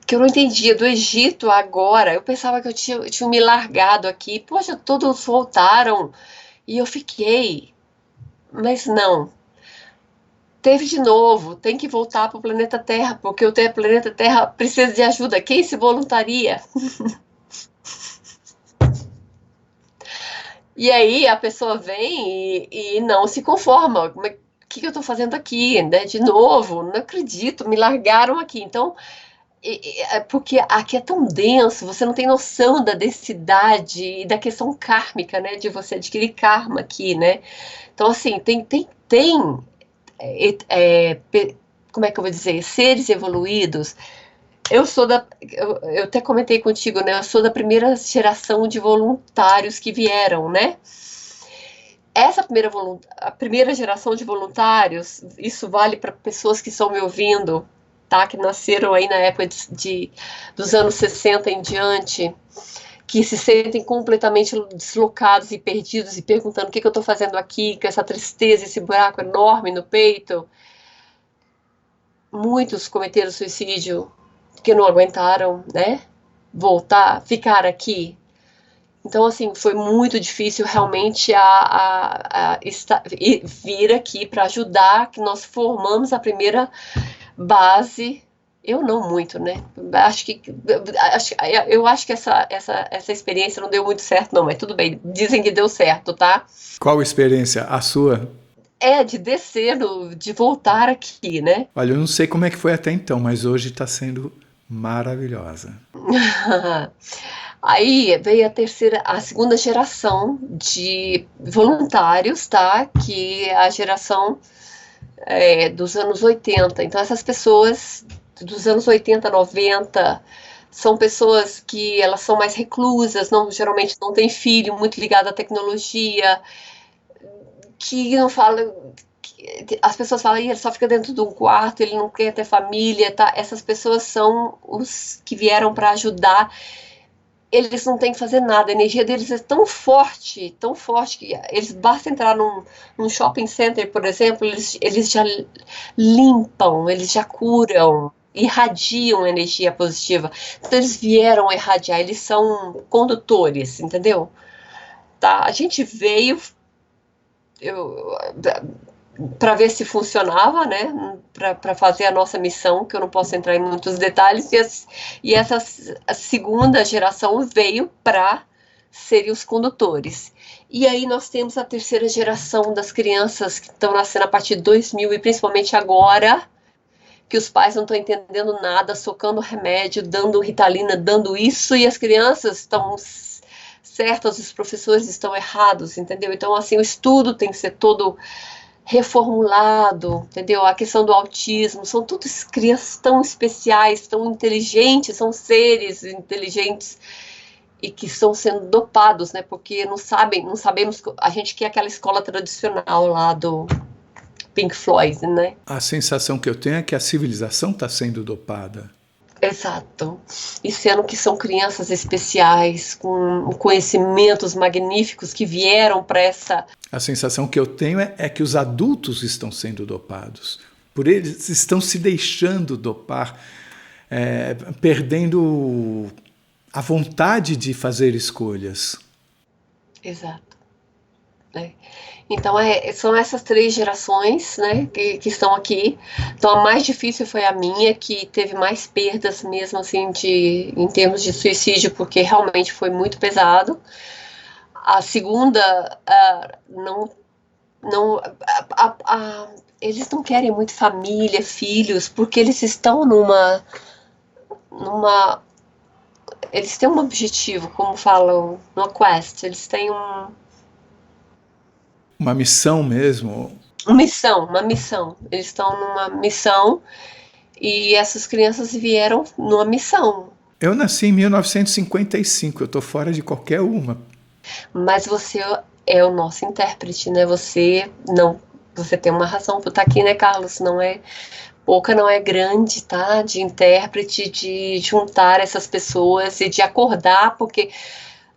Que eu não entendia do Egito agora. Eu pensava que eu tinha me largado aqui. Poxa, todos voltaram e eu fiquei, mas não. Teve de novo, tem que voltar para o planeta Terra, porque o planeta Terra precisa de ajuda. Quem se voluntaria? E aí a pessoa vem e não se conforma. que eu estou fazendo aqui, né? De novo, não acredito, me largaram aqui. Então, porque aqui é tão denso, você não tem noção da densidade e da questão kármica, né? De você adquirir karma aqui, né? Então, assim, como é que eu vou dizer? Seres evoluídos. Eu até comentei contigo, né? Eu sou da primeira geração de voluntários que vieram, né? A primeira geração de voluntários, isso vale para pessoas que estão me ouvindo, tá? Que nasceram aí na época dos anos 60 em diante, que se sentem completamente deslocados e perdidos e perguntando o que eu estou fazendo aqui, com essa tristeza, esse buraco enorme no peito. Muitos cometeram suicídio que não aguentaram, né? Ficar aqui. Então, assim, foi muito difícil realmente vir aqui para ajudar, que nós formamos a primeira base. Eu não muito, né? Eu acho que essa experiência não deu muito certo, não, mas tudo bem, dizem que deu certo, tá? Qual experiência? A sua? De descer, de voltar aqui, né? Olha, eu não sei como é que foi até então, mas hoje está sendo maravilhosa. Aí veio a segunda geração de voluntários, tá? Que é a geração dos anos 80. Então, essas pessoas dos anos 80, 90, são pessoas que elas são mais reclusas, geralmente não têm filho, muito ligado à tecnologia, que não falam... As pessoas falam, ele só fica dentro de um quarto, ele não quer ter família, tá? Essas pessoas são os que vieram para ajudar. Eles não têm que fazer nada, a energia deles é tão forte que eles basta entrar num shopping center, por exemplo, eles já limpam, eles já curam, irradiam energia positiva. Então eles vieram irradiar, eles são condutores, entendeu? Tá? A gente veio para ver se funcionava, né, para fazer a nossa missão, que eu não posso entrar em muitos detalhes, e essa segunda geração veio para serem os condutores. E aí nós temos a terceira geração das crianças que estão nascendo a partir de 2000, e principalmente agora, que os pais não estão entendendo nada, socando remédio, dando Ritalina, dando isso, e as crianças estão certas, os professores estão errados, entendeu? Então, assim, o estudo tem que ser todo reformulado, entendeu? A questão do autismo, são todas crianças tão especiais, tão inteligentes, são seres inteligentes e que estão sendo dopados, né? Porque não sabemos, a gente quer aquela escola tradicional lá do Pink Floyd, né? A sensação que eu tenho é que a civilização está sendo dopada. Exato. E sendo que são crianças especiais, com conhecimentos magníficos que vieram para essa... A sensação que eu tenho é que os adultos estão sendo dopados. Por eles estão se deixando dopar, perdendo a vontade de fazer escolhas. Exato. Então, são essas três gerações, né, que estão aqui. Então, a mais difícil foi a minha, que teve mais perdas mesmo, assim, em termos de suicídio, porque realmente foi muito pesado. A segunda, eles não querem muito família, filhos, porque eles estão eles têm um objetivo, como falam, numa quest, eles têm uma missão mesmo? Uma missão. Eles estão numa missão e essas crianças vieram numa missão. Eu nasci em 1955, eu estou fora de qualquer uma. Mas você é o nosso intérprete, né? Você tem uma razão por estar aqui, né, Carlos? Pouca não é grande, tá? De intérprete, de juntar essas pessoas e de acordar, porque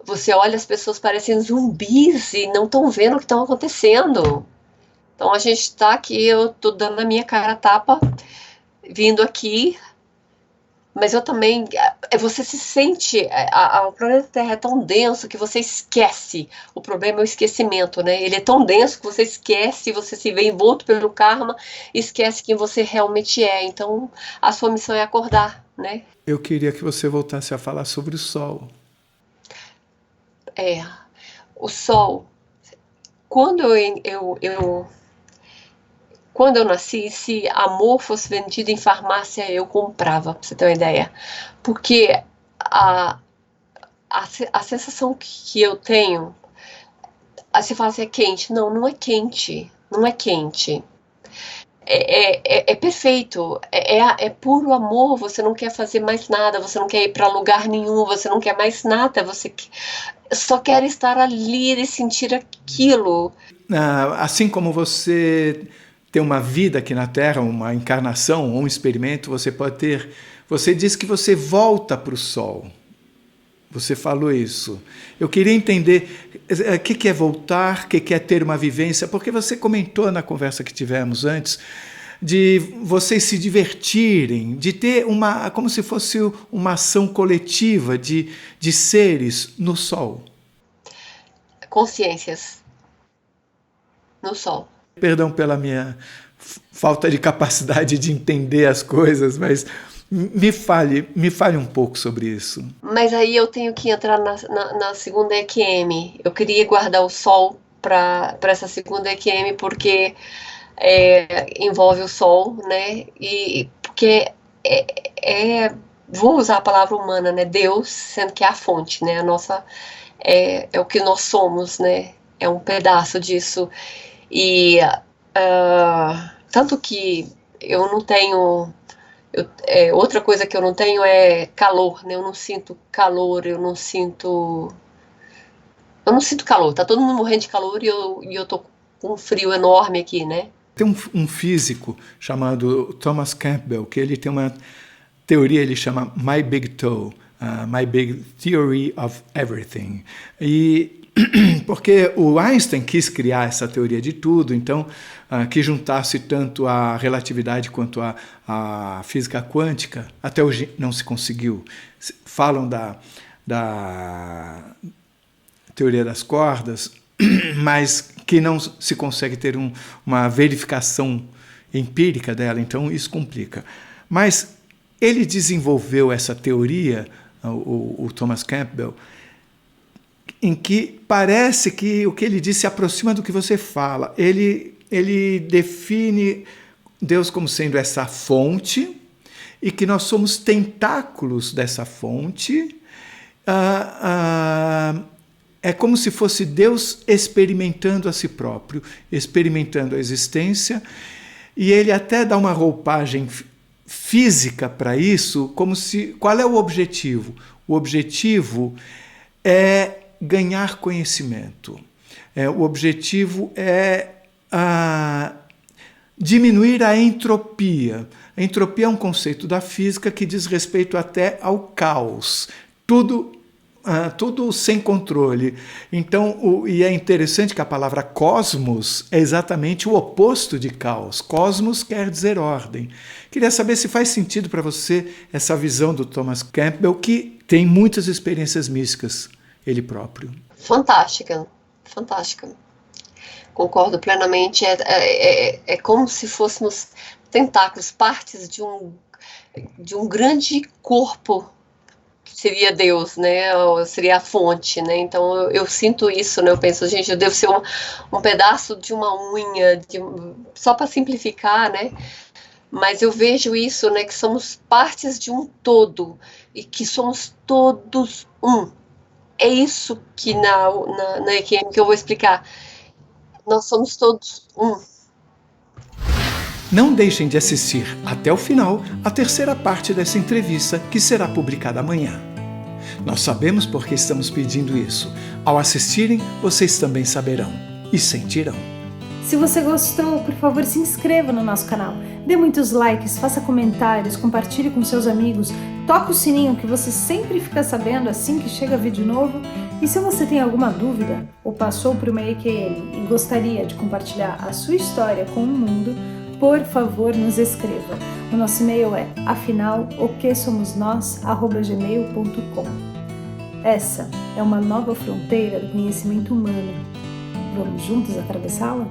você olha, as pessoas parecem zumbis e não estão vendo o que estão acontecendo. Então a gente está aqui, eu estou dando a minha cara a tapa, vindo aqui, mas eu também, você se sente, o planeta Terra é tão denso que você esquece. O problema é o esquecimento, né? Ele é tão denso que você esquece, você se vê envolto pelo karma, esquece quem você realmente é. Então a sua missão é acordar, né? Eu queria que você voltasse a falar sobre o Sol. O Sol, quando quando eu nasci, se amor fosse vendido em farmácia, eu comprava, pra você ter uma ideia. Porque a sensação que eu tenho, você fala assim, é quente. Não, não é quente. Não é quente. É perfeito, é puro amor, você não quer fazer mais nada, você não quer ir para lugar nenhum, você não quer mais nada, só quer estar ali e sentir aquilo. Assim como você tem uma vida aqui na Terra, uma encarnação, um experimento, você diz que você volta para o Sol. Você falou isso. Eu queria entender o que é voltar, o que é ter uma vivência, porque você comentou na conversa que tivemos antes de vocês se divertirem, de ter como se fosse uma ação coletiva de seres no Sol. Consciências no Sol. Perdão pela minha falta de capacidade de entender as coisas, mas me fale um pouco sobre isso. Mas aí eu tenho que entrar na segunda EQM. Eu queria guardar o Sol para essa segunda EQM porque envolve o Sol, né? E porque vou usar a palavra humana, né? Deus, sendo que é a fonte, né? A nossa é o que nós somos, né? É um pedaço disso. E tanto que eu não tenho. Outra coisa que eu não tenho é calor, né? Eu não sinto calor, eu não sinto calor. Tá todo mundo morrendo de calor e eu tô com um frio enorme aqui, né? Tem um físico chamado Thomas Campbell, que ele tem uma teoria, ele chama My Big Toe, My Big Theory of Everything. E porque o Einstein quis criar essa teoria de tudo, então que juntasse tanto a relatividade quanto a física quântica, até hoje não se conseguiu. Falam da teoria das cordas, mas que não se consegue ter uma verificação empírica dela, então isso complica. Mas ele desenvolveu essa teoria, o Thomas Campbell, em que parece que o que ele disse se aproxima do que você fala. Ele define Deus como sendo essa fonte e que nós somos tentáculos dessa fonte. É como se fosse Deus experimentando a si próprio, experimentando a existência, e ele até dá uma roupagem física para isso, qual é o objetivo? O objetivo é ganhar conhecimento. O objetivo é diminuir a entropia. A entropia é um conceito da física que diz respeito até ao caos. Tudo sem controle. Então, e é interessante que a palavra cosmos é exatamente o oposto de caos. Cosmos quer dizer ordem. Queria saber se faz sentido para você essa visão do Thomas Campbell, que tem muitas experiências místicas, ele próprio. Fantástica, fantástica. Concordo plenamente. É como se fôssemos tentáculos, partes de um grande corpo, seria Deus, né? Ou seria a fonte, né? Então eu sinto isso, né? Eu penso, gente, eu devo ser um pedaço de uma unha, só para simplificar, né? Mas eu vejo isso, né? Que somos partes de um todo e que somos todos um. É isso que na EQM que eu vou explicar. Nós somos todos um. Não deixem de assistir até o final a terceira parte dessa entrevista, que será publicada amanhã. Nós sabemos porque estamos pedindo isso. Ao assistirem, vocês também saberão e sentirão. Se você gostou, por favor, se inscreva no nosso canal. Dê muitos likes, faça comentários, compartilhe com seus amigos, toque o sininho que você sempre fica sabendo assim que chega vídeo novo. E se você tem alguma dúvida ou passou por uma EQM e gostaria de compartilhar a sua história com o mundo, por favor, nos escreva. O nosso e-mail é afinal.oquesomosnós@gmail.com. Essa é uma nova fronteira do conhecimento humano. Vamos juntos atravessá-la?